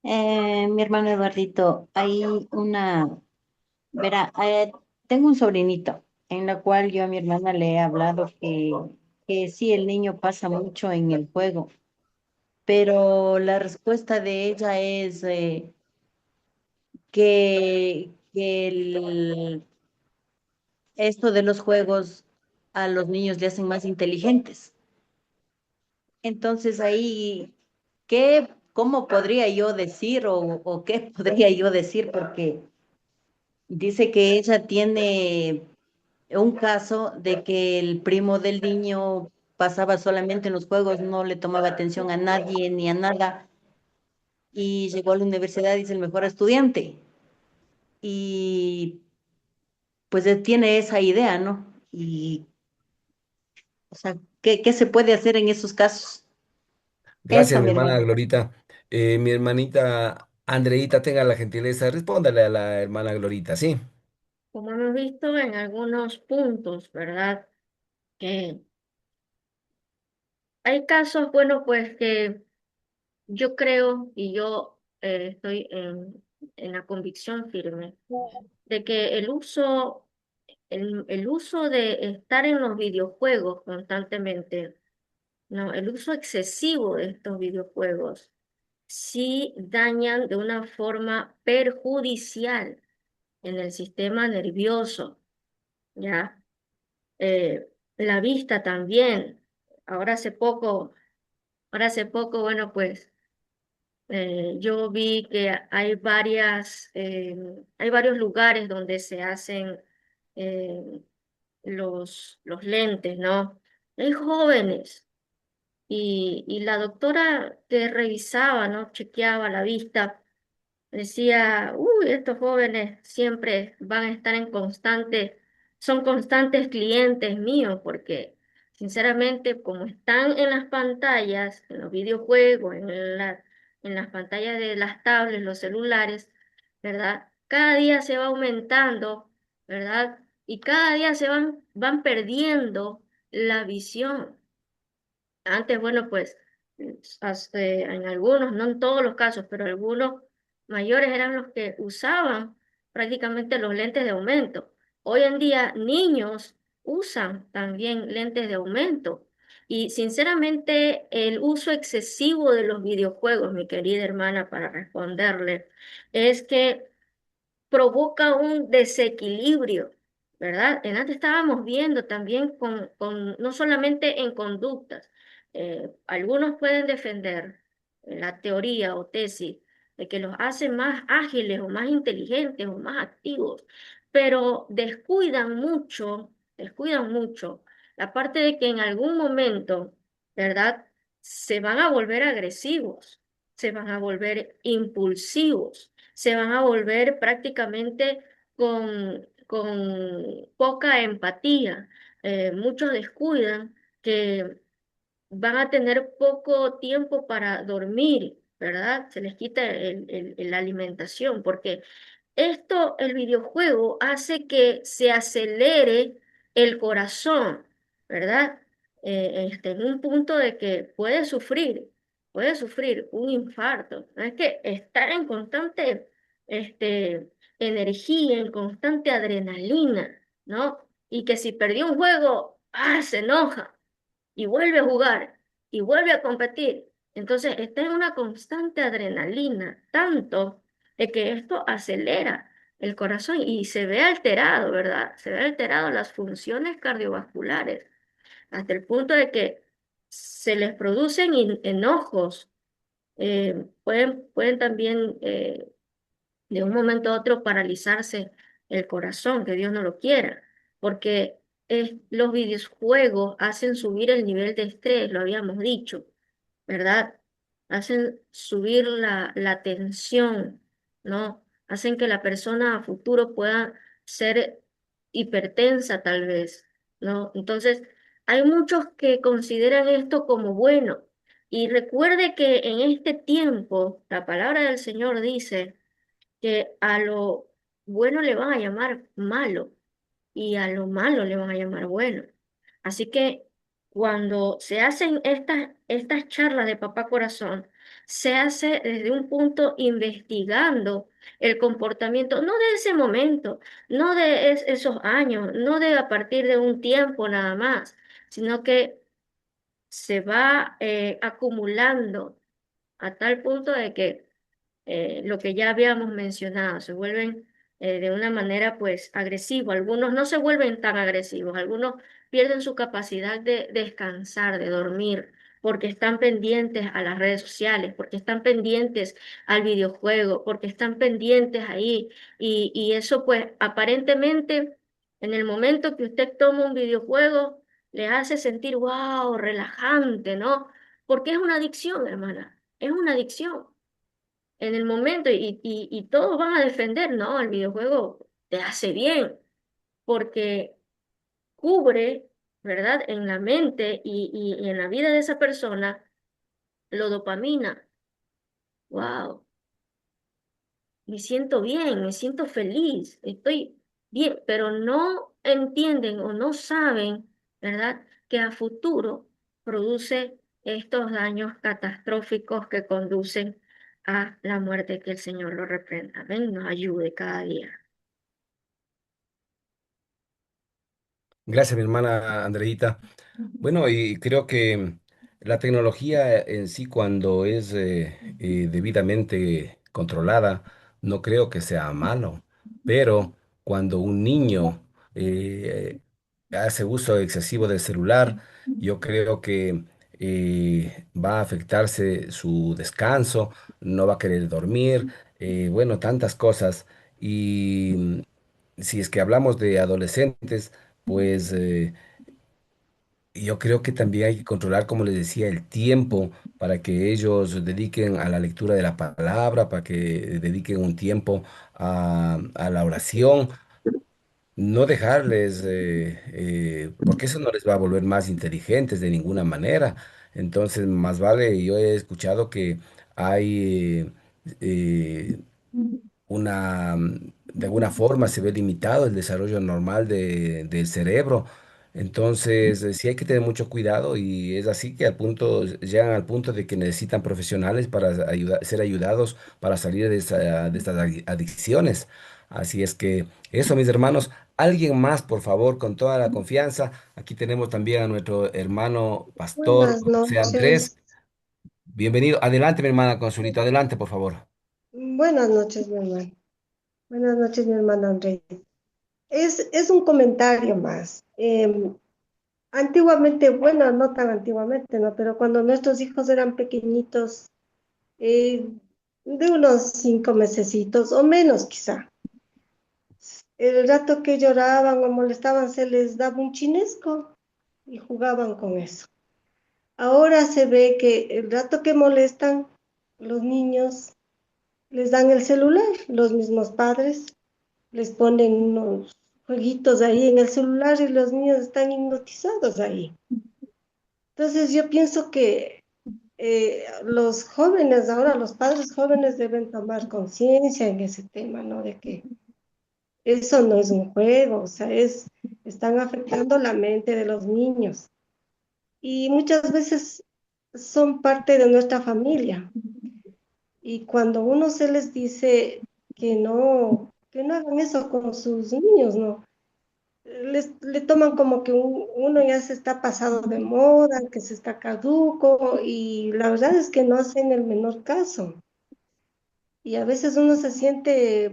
Mi hermano Eduardito, hay verá, tengo un sobrinito en la cual yo a mi hermana le he hablado que sí, el niño pasa mucho en el juego, pero la respuesta de ella es que esto de los juegos a los niños le hacen más inteligentes. Entonces ahí, cómo podría yo decir o qué podría yo decir? Porque dice que ella tiene un caso de que el primo del niño pasaba solamente en los juegos, no le tomaba atención a nadie ni a nada, y llegó a la universidad y es el mejor estudiante. Y pues él tiene esa idea, ¿no? Y, o sea, ¿qué se puede hacer en esos casos? Gracias, Eso, mi mi hermana hermano. Glorita. Mi hermanita Andreita, tenga la gentileza, respóndale a la hermana Glorita, ¿sí? Como hemos visto en algunos puntos, ¿verdad? Que hay casos, bueno, pues que yo creo y yo estoy en la convicción firme de que el uso de estar en los videojuegos constantemente, no, el uso excesivo de estos videojuegos, sí dañan de una forma perjudicial en el sistema nervioso, ¿ya? La vista también. Ahora hace poco, ahora hace poco, bueno, pues yo vi que hay varios lugares donde se hacen eh, los lentes, ¿no? Hay jóvenes y la doctora te revisaba, ¿no? Chequeaba la vista. Decía, uy, estos jóvenes siempre van a estar son constantes clientes míos, porque sinceramente, como están en las pantallas, en los videojuegos, en las pantallas de las tablets, los celulares, ¿verdad? Cada día se va aumentando, ¿verdad? y cada día van perdiendo la visión. Antes, bueno, pues en algunos, no en todos los casos, pero algunos mayores eran los que usaban prácticamente los lentes de aumento. Hoy en día, niños usan también lentes de aumento. Y sinceramente, el uso excesivo de los videojuegos, mi querida hermana, para responderle, es que provoca un desequilibrio, ¿verdad? En antes estábamos viendo también no solamente en conductas, algunos pueden defender la teoría o tesis de que los hace más ágiles o más inteligentes o más activos, pero descuidan mucho la parte de que en algún momento, ¿verdad? Se van a volver agresivos, se van a volver impulsivos, se van a volver prácticamente con poca empatía. Muchos descuidan que van a tener poco tiempo para dormir, ¿verdad? Se les quita la alimentación, porque el videojuego hace que se acelere el corazón, ¿verdad? En un punto de que puede sufrir un infarto. ¿No? Es que estar en constante este, energía, en constante adrenalina, ¿no? Y que si perdió un juego, se enoja y vuelve a jugar y vuelve a competir. Entonces está en una constante adrenalina, tanto de que esto acelera el corazón y se ve alterado, ¿verdad? Se ve alterado las funciones cardiovasculares, hasta el punto de que se les producen enojos, pueden también de un momento a otro paralizarse el corazón, que Dios no lo quiera, porque los videojuegos hacen subir el nivel de estrés, lo habíamos dicho, ¿verdad? Hacen subir la tensión, ¿no? Hacen que la persona a futuro pueda ser hipertensa tal vez, ¿no? Entonces, hay muchos que consideran esto como bueno. Y recuerde que en este tiempo, la palabra del Señor dice, que a lo bueno le van a llamar malo y a lo malo le van a llamar bueno. Así que cuando se hacen estas charlas de Papá Corazón, se hace desde un punto investigando el comportamiento, no de ese momento, no de esos años, no de a partir de un tiempo nada más, sino que se va acumulando a tal punto de que lo que ya habíamos mencionado, se vuelven de una manera pues agresiva. Algunos no se vuelven tan agresivos, algunos pierden su capacidad de descansar, de dormir, porque están pendientes a las redes sociales, porque están pendientes al videojuego, porque están pendientes ahí. Y eso pues aparentemente en el momento que usted toma un videojuego, le hace sentir, wow, relajante, ¿no? Porque es una adicción, hermana, es una adicción en el momento y todos van a defender, no, el videojuego te hace bien porque cubre, ¿verdad? En la mente y en la vida de esa persona lo dopamina. Wow, me siento bien, me siento feliz, estoy bien, pero no entienden o no saben, ¿verdad? Que a futuro produce estos daños catastróficos que conducen a la muerte, que el Señor lo reprenda. Ven, nos ayude cada día. Gracias, mi hermana Andreita. Bueno, y creo que la tecnología en sí, cuando es debidamente controlada, no creo que sea malo, pero cuando un niño hace uso excesivo del celular, yo creo que va a afectarse su descanso, no va a querer dormir, bueno, tantas cosas. Y si es que hablamos de adolescentes, pues yo creo que también hay que controlar, como les decía, el tiempo para que ellos dediquen a la lectura de la palabra, para que dediquen un tiempo a la oración, no dejarles, porque eso no les va a volver más inteligentes de ninguna manera. Entonces, más vale, yo he escuchado que hay una de alguna forma se ve limitado el desarrollo normal del cerebro. Entonces, sí hay que tener mucho cuidado y es así que llegan al punto de que necesitan profesionales para ser ayudados para salir de estas adicciones. Así es que eso, mis hermanos, alguien más, por favor, con toda la confianza. Aquí tenemos también a nuestro hermano pastor Buenas José Andrés. noches. Bienvenido. Adelante, mi hermana Consulito. Adelante, por favor. Buenas noches, mi hermano. Buenas noches, mi hermano Andrés. Es un comentario más. Antiguamente, bueno, no tan antiguamente, ¿no? Pero cuando nuestros hijos eran pequeñitos, eh, de unos 5 mesecitos o menos quizá, el rato que lloraban o molestaban se les daba un chinesco y jugaban con eso. Ahora se ve que el rato que molestan, los niños les dan el celular, los mismos padres les ponen unos jueguitos ahí en el celular y los niños están hipnotizados ahí. Entonces yo pienso que los jóvenes, ahora los padres jóvenes deben tomar conciencia en ese tema, ¿no? De que eso no es un juego, o sea, están afectando la mente de los niños y muchas veces son parte de nuestra familia. Y cuando uno se les dice que no hagan eso con sus niños, ¿no? Le toman como que uno ya se está pasado de moda, que se está caduco, y la verdad es que no hacen el menor caso. Y a veces uno se siente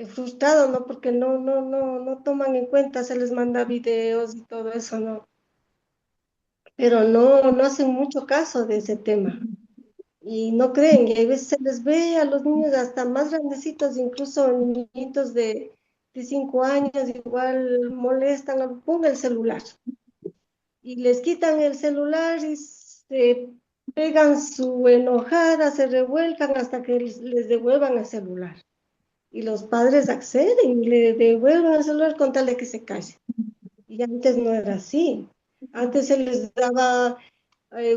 frustrado, ¿no? Porque no toman en cuenta, se les manda videos y todo eso, ¿no? Pero no hacen mucho caso de ese tema. Y no creen, y a veces se les ve a los niños hasta más grandecitos, incluso niñitos de 5 años, igual molestan, ponga el celular, y les quitan el celular y se pegan su enojada, se revuelcan hasta que les devuelvan el celular. Y los padres acceden y le devuelven el celular con tal de que se calle. Y antes no era así. Antes se les daba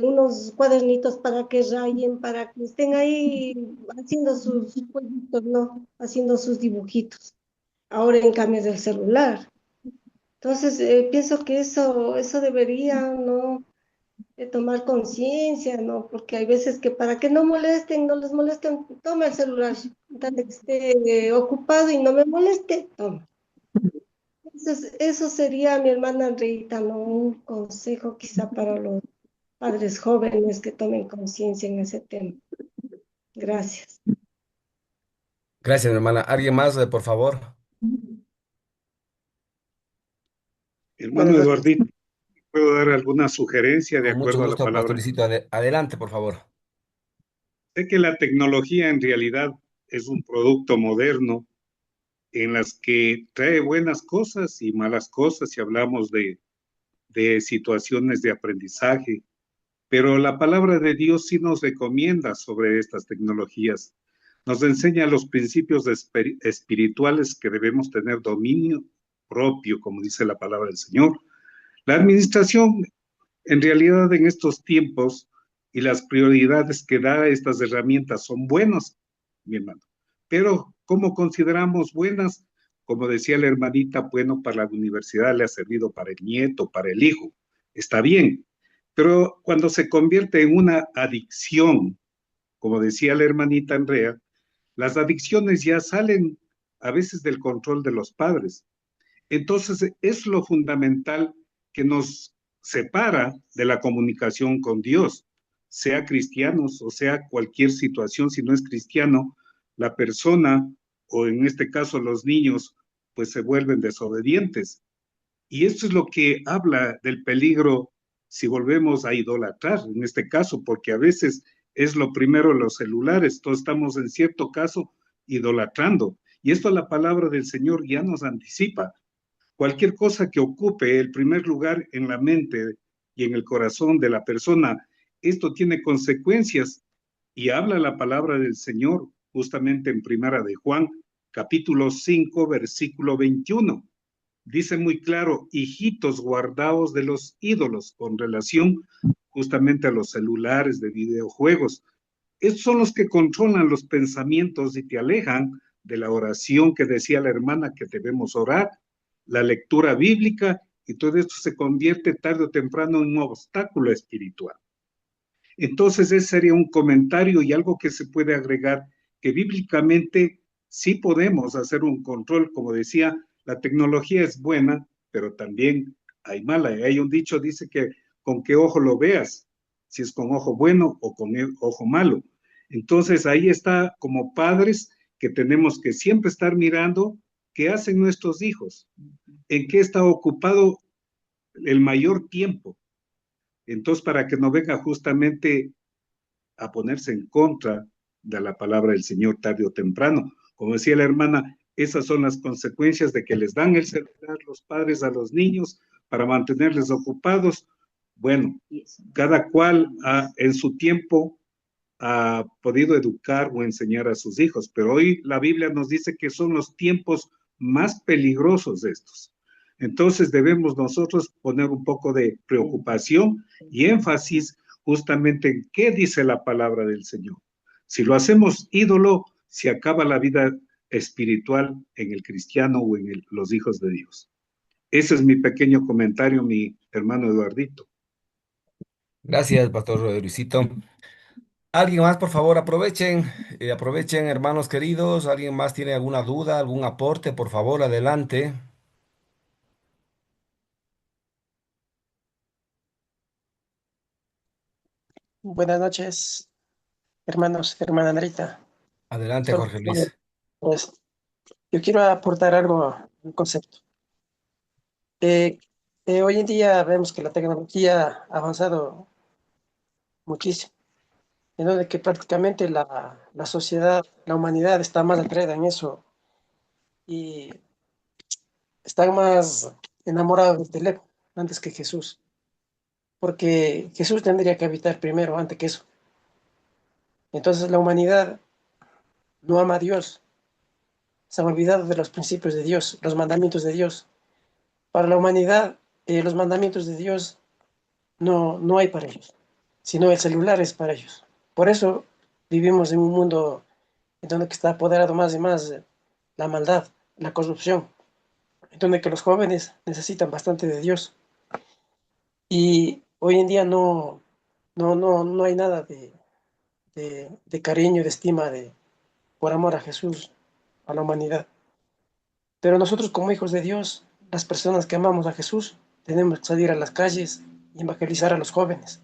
unos cuadernitos para que rayen, para que estén ahí haciendo sus jueguitos, ¿no? Haciendo sus dibujitos. Ahora en cambio es el celular. Entonces, pienso que eso debería, ¿no? De tomar conciencia, ¿no? Porque hay veces que para que no molesten, no les molesten, toma el celular, tal que esté ocupado y no me moleste, toma. Entonces, eso sería, mi hermana Rita, ¿no? Un consejo quizá para los padres jóvenes que tomen conciencia en ese tema. Gracias. Gracias, mi hermana. ¿Alguien más, por favor? Hermano Buenas noches. Eduardito, ¿puedo dar alguna sugerencia de Con mucho acuerdo a la gusto, palabra? pastorcito. Adelante, por favor. Sé que la tecnología en realidad es un producto moderno en las que trae buenas cosas y malas cosas si hablamos de situaciones de aprendizaje, pero la palabra de Dios sí nos recomienda sobre estas tecnologías. Nos enseña los principios espirituales que debemos tener dominio propio, como dice la palabra del Señor. La administración en realidad, en estos tiempos y las prioridades que da estas herramientas son buenas, mi hermano. Pero, ¿cómo consideramos buenas? Como decía la hermanita, bueno, para la universidad le ha servido para el nieto, para el hijo. Está bien. Pero cuando se convierte en una adicción, como decía la hermanita Andrea, las adicciones ya salen a veces del control de los padres. Entonces, es lo fundamental que nos separa de la comunicación con Dios, sea cristianos o sea cualquier situación, si no es cristiano, la persona, o en este caso los niños, pues se vuelven desobedientes. Y esto es lo que habla del peligro si volvemos a idolatrar, en este caso, porque a veces es lo primero los celulares, todos estamos en cierto caso idolatrando. Y esto la palabra del Señor ya nos anticipa. Cualquier cosa que ocupe el primer lugar en la mente y en el corazón de la persona, esto tiene consecuencias y habla la palabra del Señor justamente en Primera de Juan, capítulo 5, versículo 21. Dice muy claro, hijitos, guardaos de los ídolos con relación justamente a los celulares de videojuegos. Estos son los que controlan los pensamientos y te alejan de la oración que decía la hermana que debemos orar, la lectura bíblica, y todo esto se convierte tarde o temprano en un obstáculo espiritual. Entonces, ese sería un comentario y algo que se puede agregar, que bíblicamente sí podemos hacer un control. Como decía, la tecnología es buena, pero también hay mala. Hay un dicho, dice que con qué ojo lo veas, si es con ojo bueno o con ojo malo. Entonces, ahí está como padres que tenemos que siempre estar mirando qué hacen nuestros hijos, en qué está ocupado el mayor tiempo. Entonces, para que no venga justamente a ponerse en contra de la palabra del Señor tarde o temprano. Como decía la hermana, esas son las consecuencias de que les dan el celular los padres a los niños para mantenerles ocupados. Bueno, cada cual en su tiempo ha podido educar o enseñar a sus hijos, pero hoy la Biblia nos dice que son los tiempos más peligrosos de estos. Entonces debemos nosotros poner un poco de preocupación y énfasis justamente en qué dice la palabra del Señor. Si lo hacemos ídolo, se acaba la vida espiritual en el cristiano o en los hijos de Dios. Ese es mi pequeño comentario, mi hermano Eduardito. Gracias, Pastor Luisito. ¿Alguien más, por favor, aprovechen, aprovechen, hermanos queridos? ¿Alguien más tiene alguna duda, algún aporte? Por favor, adelante. Buenas noches, hermanos, hermana Andrita. Adelante, Solo, Jorge Luis. pues, yo quiero aportar algo, un concepto. Eh, Hoy en día vemos que la tecnología ha avanzado muchísimo, en donde que prácticamente la sociedad, la humanidad está más atraída en eso y están más enamorados del teléfono antes que Jesús, porque Jesús tendría que habitar primero antes que eso. Entonces la humanidad no ama a Dios, se ha olvidado de los principios de Dios, los mandamientos de Dios. Para la humanidad, los mandamientos de Dios no hay para ellos, sino el celular es para ellos. Por eso vivimos en un mundo en donde que está apoderado más y más la maldad, la corrupción, en donde que los jóvenes necesitan bastante de Dios. Y hoy en día no hay nada de cariño, de estima, por amor a Jesús, a la humanidad. Pero nosotros como hijos de Dios, las personas que amamos a Jesús, tenemos que salir a las calles y evangelizar a los jóvenes,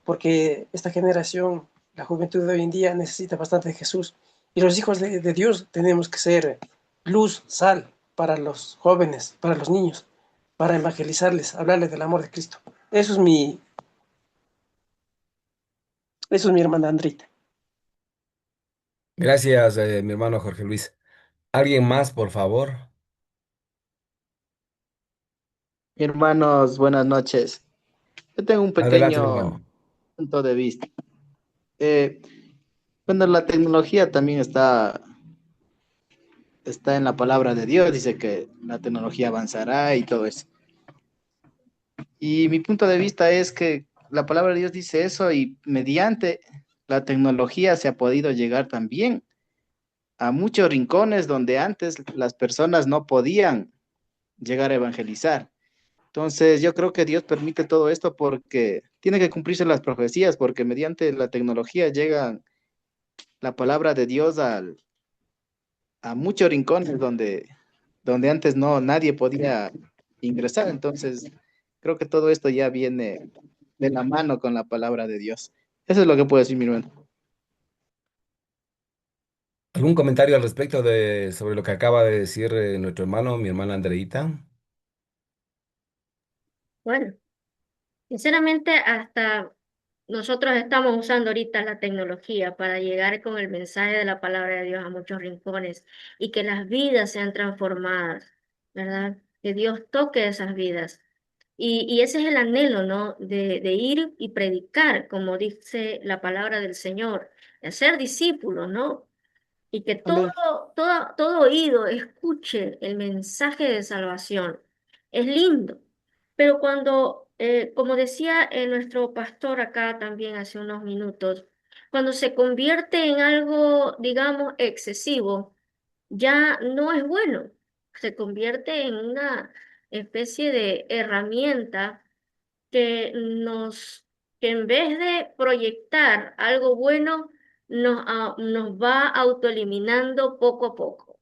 porque esta generación, la juventud de hoy en día, necesita bastante de Jesús. Y los hijos de Dios tenemos que ser luz, sal para los jóvenes, para los niños, para evangelizarles, hablarles del amor de Cristo. Eso es mi hermana Andrita. Gracias, mi hermano Jorge Luis. ¿Alguien más, por favor? Hermanos, buenas noches. Yo tengo un Adelante, mi pequeño hermano. punto de vista. Eh, bueno, la tecnología también está en la palabra de Dios, dice que la tecnología avanzará y todo eso. Y mi punto de vista es que la palabra de Dios dice eso y mediante la tecnología se ha podido llegar también a muchos rincones donde antes las personas no podían llegar a evangelizar. Entonces, yo creo que Dios permite todo esto porque tiene que cumplirse las profecías, porque mediante la tecnología llega la palabra de Dios a muchos rincones donde antes no nadie podía ingresar. Entonces, creo que todo esto ya viene de la mano con la palabra de Dios. Eso es lo que puedo decir, mi hermano. ¿Algún comentario al respecto sobre lo que acaba de decir nuestro hermano, mi hermana Andreita? Bueno, sinceramente, hasta nosotros estamos usando ahorita la tecnología para llegar con el mensaje de la palabra de Dios a muchos rincones y que las vidas sean transformadas, ¿verdad? Que Dios toque esas vidas. Y ese es el anhelo, ¿no? De ir y predicar, como dice la palabra del Señor, de ser discípulos, ¿no? Y que Amén. todo oído escuche el mensaje de salvación. Es lindo, pero cuando, como decía nuestro pastor acá también hace unos minutos, cuando se convierte en algo, digamos, excesivo, ya no es bueno. Se convierte en una especie de herramienta que que en vez de proyectar algo bueno, nos va autoeliminando poco a poco,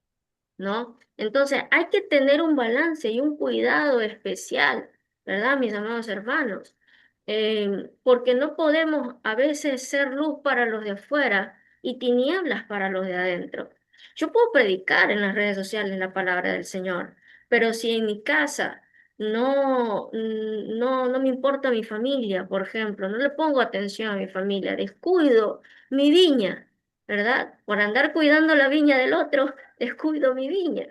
¿no? Entonces hay que tener un balance y un cuidado especial, ¿verdad, mis amados hermanos? Porque no podemos a veces ser luz para los de afuera y tinieblas para los de adentro. Yo puedo predicar en las redes sociales la palabra del Señor, pero si en mi casa no me importa mi familia, por ejemplo, no le pongo atención a mi familia, descuido mi viña, ¿verdad? Por andar cuidando la viña del otro, descuido mi viña.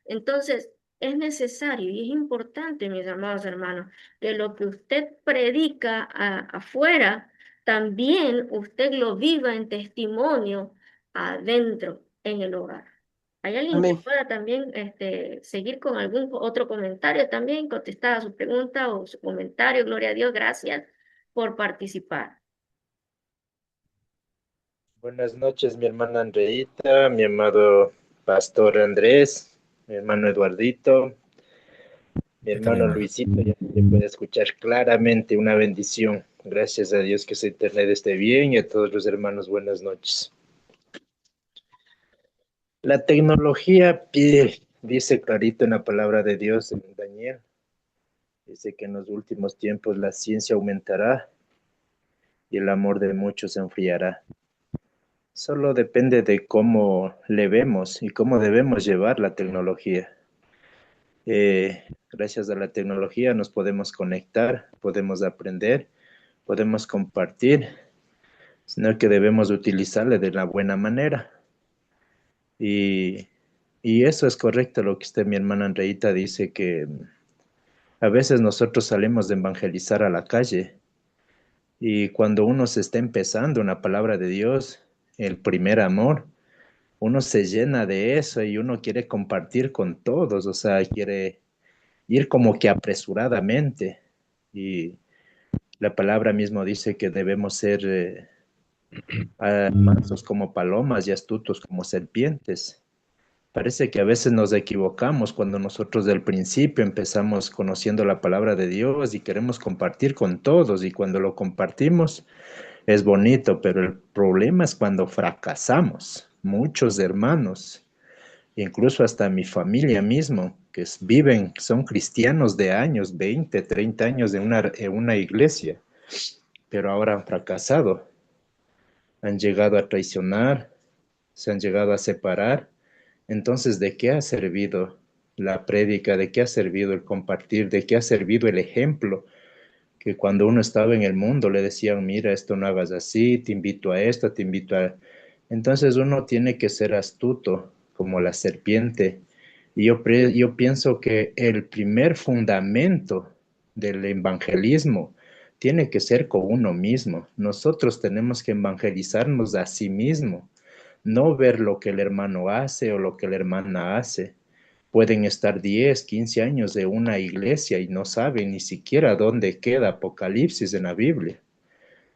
Entonces, es necesario y es importante, mis amados hermanos, que lo que usted predica afuera, también usted lo viva en testimonio adentro, en el hogar. ¿Hay alguien que Amén. pueda también seguir con algún otro comentario también, contestar a su pregunta o su comentario? Gloria a Dios, gracias por participar. Buenas noches, mi hermana Andreita, mi amado pastor Andrés, mi hermano Eduardito, mi ¿Qué tal, hermano hermano? Luisito, ya se puede escuchar claramente, una bendición. Gracias a Dios que su internet esté bien y a todos los hermanos, buenas noches. La tecnología dice clarito en la palabra de Dios en Daniel, dice que en los últimos tiempos la ciencia aumentará y el amor de muchos se enfriará. Solo depende de cómo le vemos y cómo debemos llevar la tecnología. Gracias a la tecnología nos podemos conectar, podemos aprender, podemos compartir, sino que debemos utilizarla de la buena manera. Y, y eso es correcto lo que usted, mi hermana Andreita, dice que a veces nosotros salimos de evangelizar a la calle y cuando uno se está empezando una palabra de Dios, el primer amor, uno se llena de eso y uno quiere compartir con todos, o sea, quiere ir como que apresuradamente. Y la palabra mismo dice que debemos ser mansos como palomas y astutos como serpientes. Parece que a veces nos equivocamos cuando nosotros del principio empezamos conociendo la palabra de Dios y queremos compartir con todos y cuando lo compartimos es bonito, pero el problema es cuando fracasamos. Muchos hermanos, incluso hasta mi familia mismo, que viven, son cristianos de años, 20, 30 años en una iglesia, pero ahora han fracasado, han llegado a traicionar, se han llegado a separar. Entonces, ¿de qué ha servido la prédica? ¿De qué ha servido el compartir? ¿De qué ha servido el ejemplo? Que cuando uno estaba en el mundo le decían, mira, esto no hagas así, te invito a esto, te invito a... Entonces uno tiene que ser astuto como la serpiente. Y yo pienso que el primer fundamento del evangelismo tiene que ser con uno mismo. Nosotros tenemos que evangelizarnos a sí mismo, no ver lo que el hermano hace o lo que la hermana hace. Pueden estar 10, 15 años de una iglesia y no saben ni siquiera dónde queda Apocalipsis en la Biblia.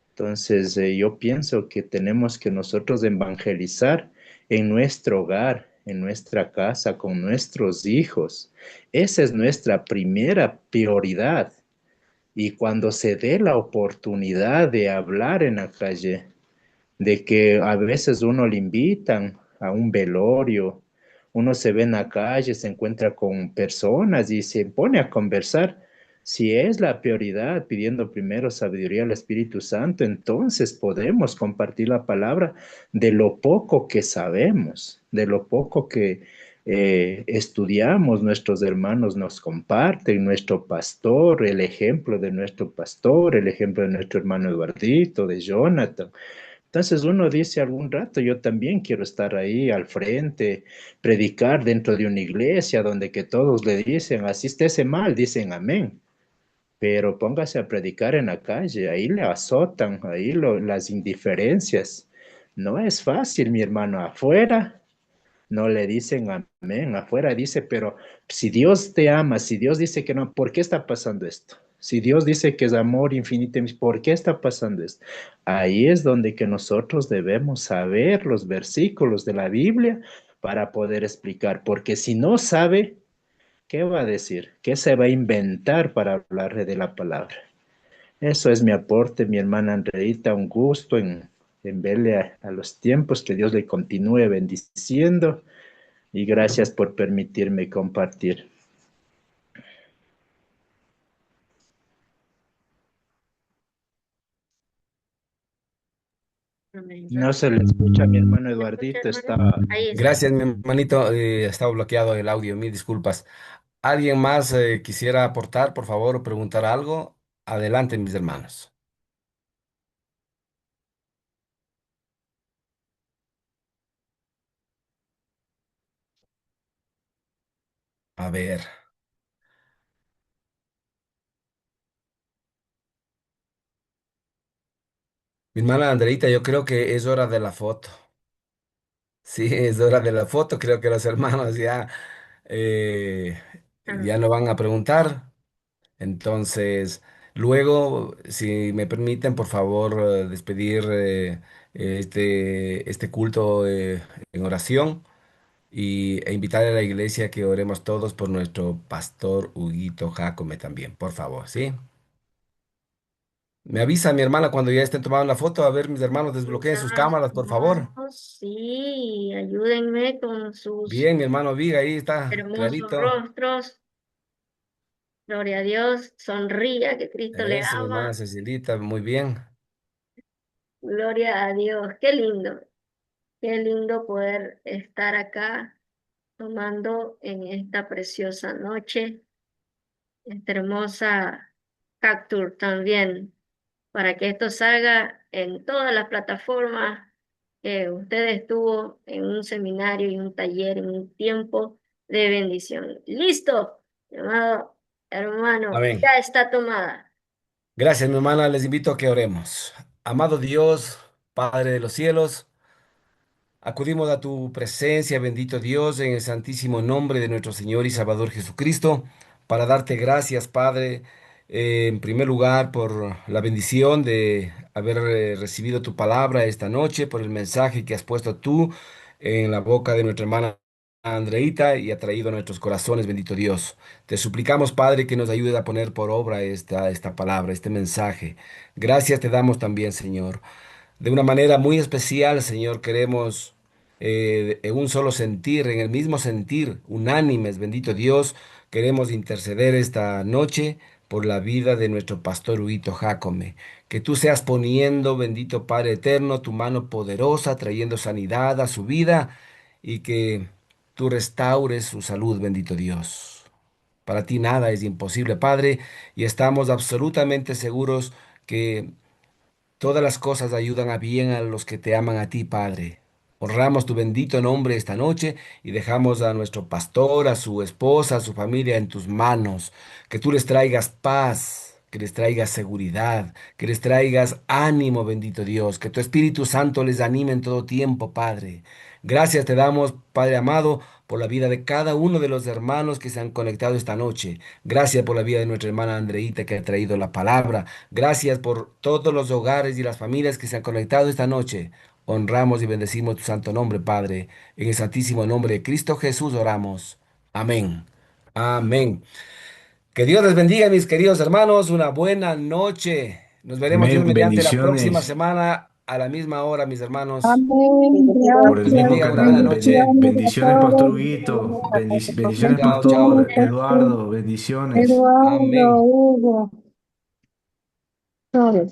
Entonces, yo pienso que tenemos que nosotros evangelizar en nuestro hogar, en nuestra casa, con nuestros hijos. Esa es nuestra primera prioridad. Y cuando se dé la oportunidad de hablar en la calle, de que a veces uno le invitan a un velorio, uno se ve en la calle, se encuentra con personas y se pone a conversar. Si es la prioridad, pidiendo primero sabiduría al Espíritu Santo, entonces podemos compartir la palabra de lo poco que sabemos, de lo poco que estudiamos, nuestros hermanos nos comparten, nuestro pastor, el ejemplo de nuestro pastor, el ejemplo de nuestro hermano Eduardito, de Jonathan. Entonces uno dice algún rato, yo también quiero estar ahí al frente, predicar dentro de una iglesia donde que todos le dicen, así estése mal, dicen amén, pero póngase a predicar en la calle, ahí le azotan, las indiferencias. No es fácil, mi hermano, afuera no le dicen amén, afuera dice, pero si Dios te ama, si Dios dice que no, ¿por qué está pasando esto? Si Dios dice que es amor infinito, ¿por qué está pasando esto? Ahí es donde que nosotros debemos saber los versículos de la Biblia para poder explicar, porque si no sabe, ¿qué va a decir? ¿Qué se va a inventar para hablarle de la palabra? Eso es mi aporte, mi hermana Andreita, un gusto en verle a los tiempos, que Dios le continúe bendiciendo y gracias por permitirme compartir. Amén. No se le escucha a mi hermano ¿Me escucha, Eduardito, hermano? está... Ahí está. Gracias, mi hermanito. Estaba bloqueado el audio, mil disculpas. ¿Alguien más quisiera aportar, por favor, o preguntar algo? Adelante, mis hermanos. A ver, mi hermana Andreita, yo creo que es hora de la foto. Sí, es hora de la foto. Creo que los hermanos Ah, ya no van a preguntar. Entonces, luego, si me permiten, por favor, despedir este culto en oración e invitar a la iglesia que oremos todos por nuestro pastor Huguito Jacome también, por favor, ¿sí? Me avisa mi hermana cuando ya estén tomando la foto. A ver, mis hermanos, desbloqueen sus mis cámaras, por favor. hermanos, sí, ayúdenme con sus Bien, mi hermano Viga, ahí está, hermosos clarito. rostros. Gloria a Dios, sonría que Cristo le Eso, mi hermana ama. Cecilita, muy bien. Gloria a Dios, qué lindo poder estar acá tomando en esta preciosa noche, esta hermosa capture también, para que esto salga en todas las plataformas que usted estuvo en un seminario y un taller, en un tiempo de bendición. Listo, amado hermano, Amén. ya está tomada. Gracias, mi hermana. Les invito a que oremos. Amado Dios, Padre de los cielos, acudimos a tu presencia, bendito Dios, en el santísimo nombre de nuestro Señor y Salvador Jesucristo, para darte gracias, Padre, en primer lugar, por la bendición de haber recibido tu palabra esta noche, por el mensaje que has puesto tú en la boca de nuestra hermana Andreita y ha traído a nuestros corazones, bendito Dios. Te suplicamos, Padre, que nos ayude a poner por obra esta palabra, este mensaje. Gracias te damos también, Señor. De una manera muy especial, Señor, queremos en un solo sentir, en el mismo sentir, unánimes, bendito Dios, queremos interceder esta noche por la vida de nuestro pastor Huito Jácome. Que tú seas poniendo, bendito Padre eterno, tu mano poderosa, trayendo sanidad a su vida y que tú restaures su salud, bendito Dios. Para ti nada es imposible, Padre, y estamos absolutamente seguros que todas las cosas ayudan a bien a los que te aman a ti, Padre. Honramos tu bendito nombre esta noche y dejamos a nuestro pastor, a su esposa, a su familia en tus manos. Que tú les traigas paz, que les traigas seguridad, que les traigas ánimo, bendito Dios. Que tu Espíritu Santo les anime en todo tiempo, Padre. Gracias te damos, Padre amado, por la vida de cada uno de los hermanos que se han conectado esta noche. Gracias por la vida de nuestra hermana Andreita que ha traído la palabra. Gracias por todos los hogares y las familias que se han conectado esta noche. Honramos y bendecimos tu santo nombre, Padre. En el santísimo nombre de Cristo Jesús oramos. Amén. Amén. Que Dios les bendiga, mis queridos hermanos. Una buena noche. Nos veremos Dios Amén, mediante la próxima bendiciones semana a la misma hora, mis hermanos. Amén, Dios por el les mismo bendiga. gracias. Una buena canal. noche. Bendiciones a Bendiciones, Pastor todos. Huguito. Bendiciones, Chao, chao. Pastor Bendiciones, Eduardo. Bendiciones. Eduardo, Amén. Hugo, todos.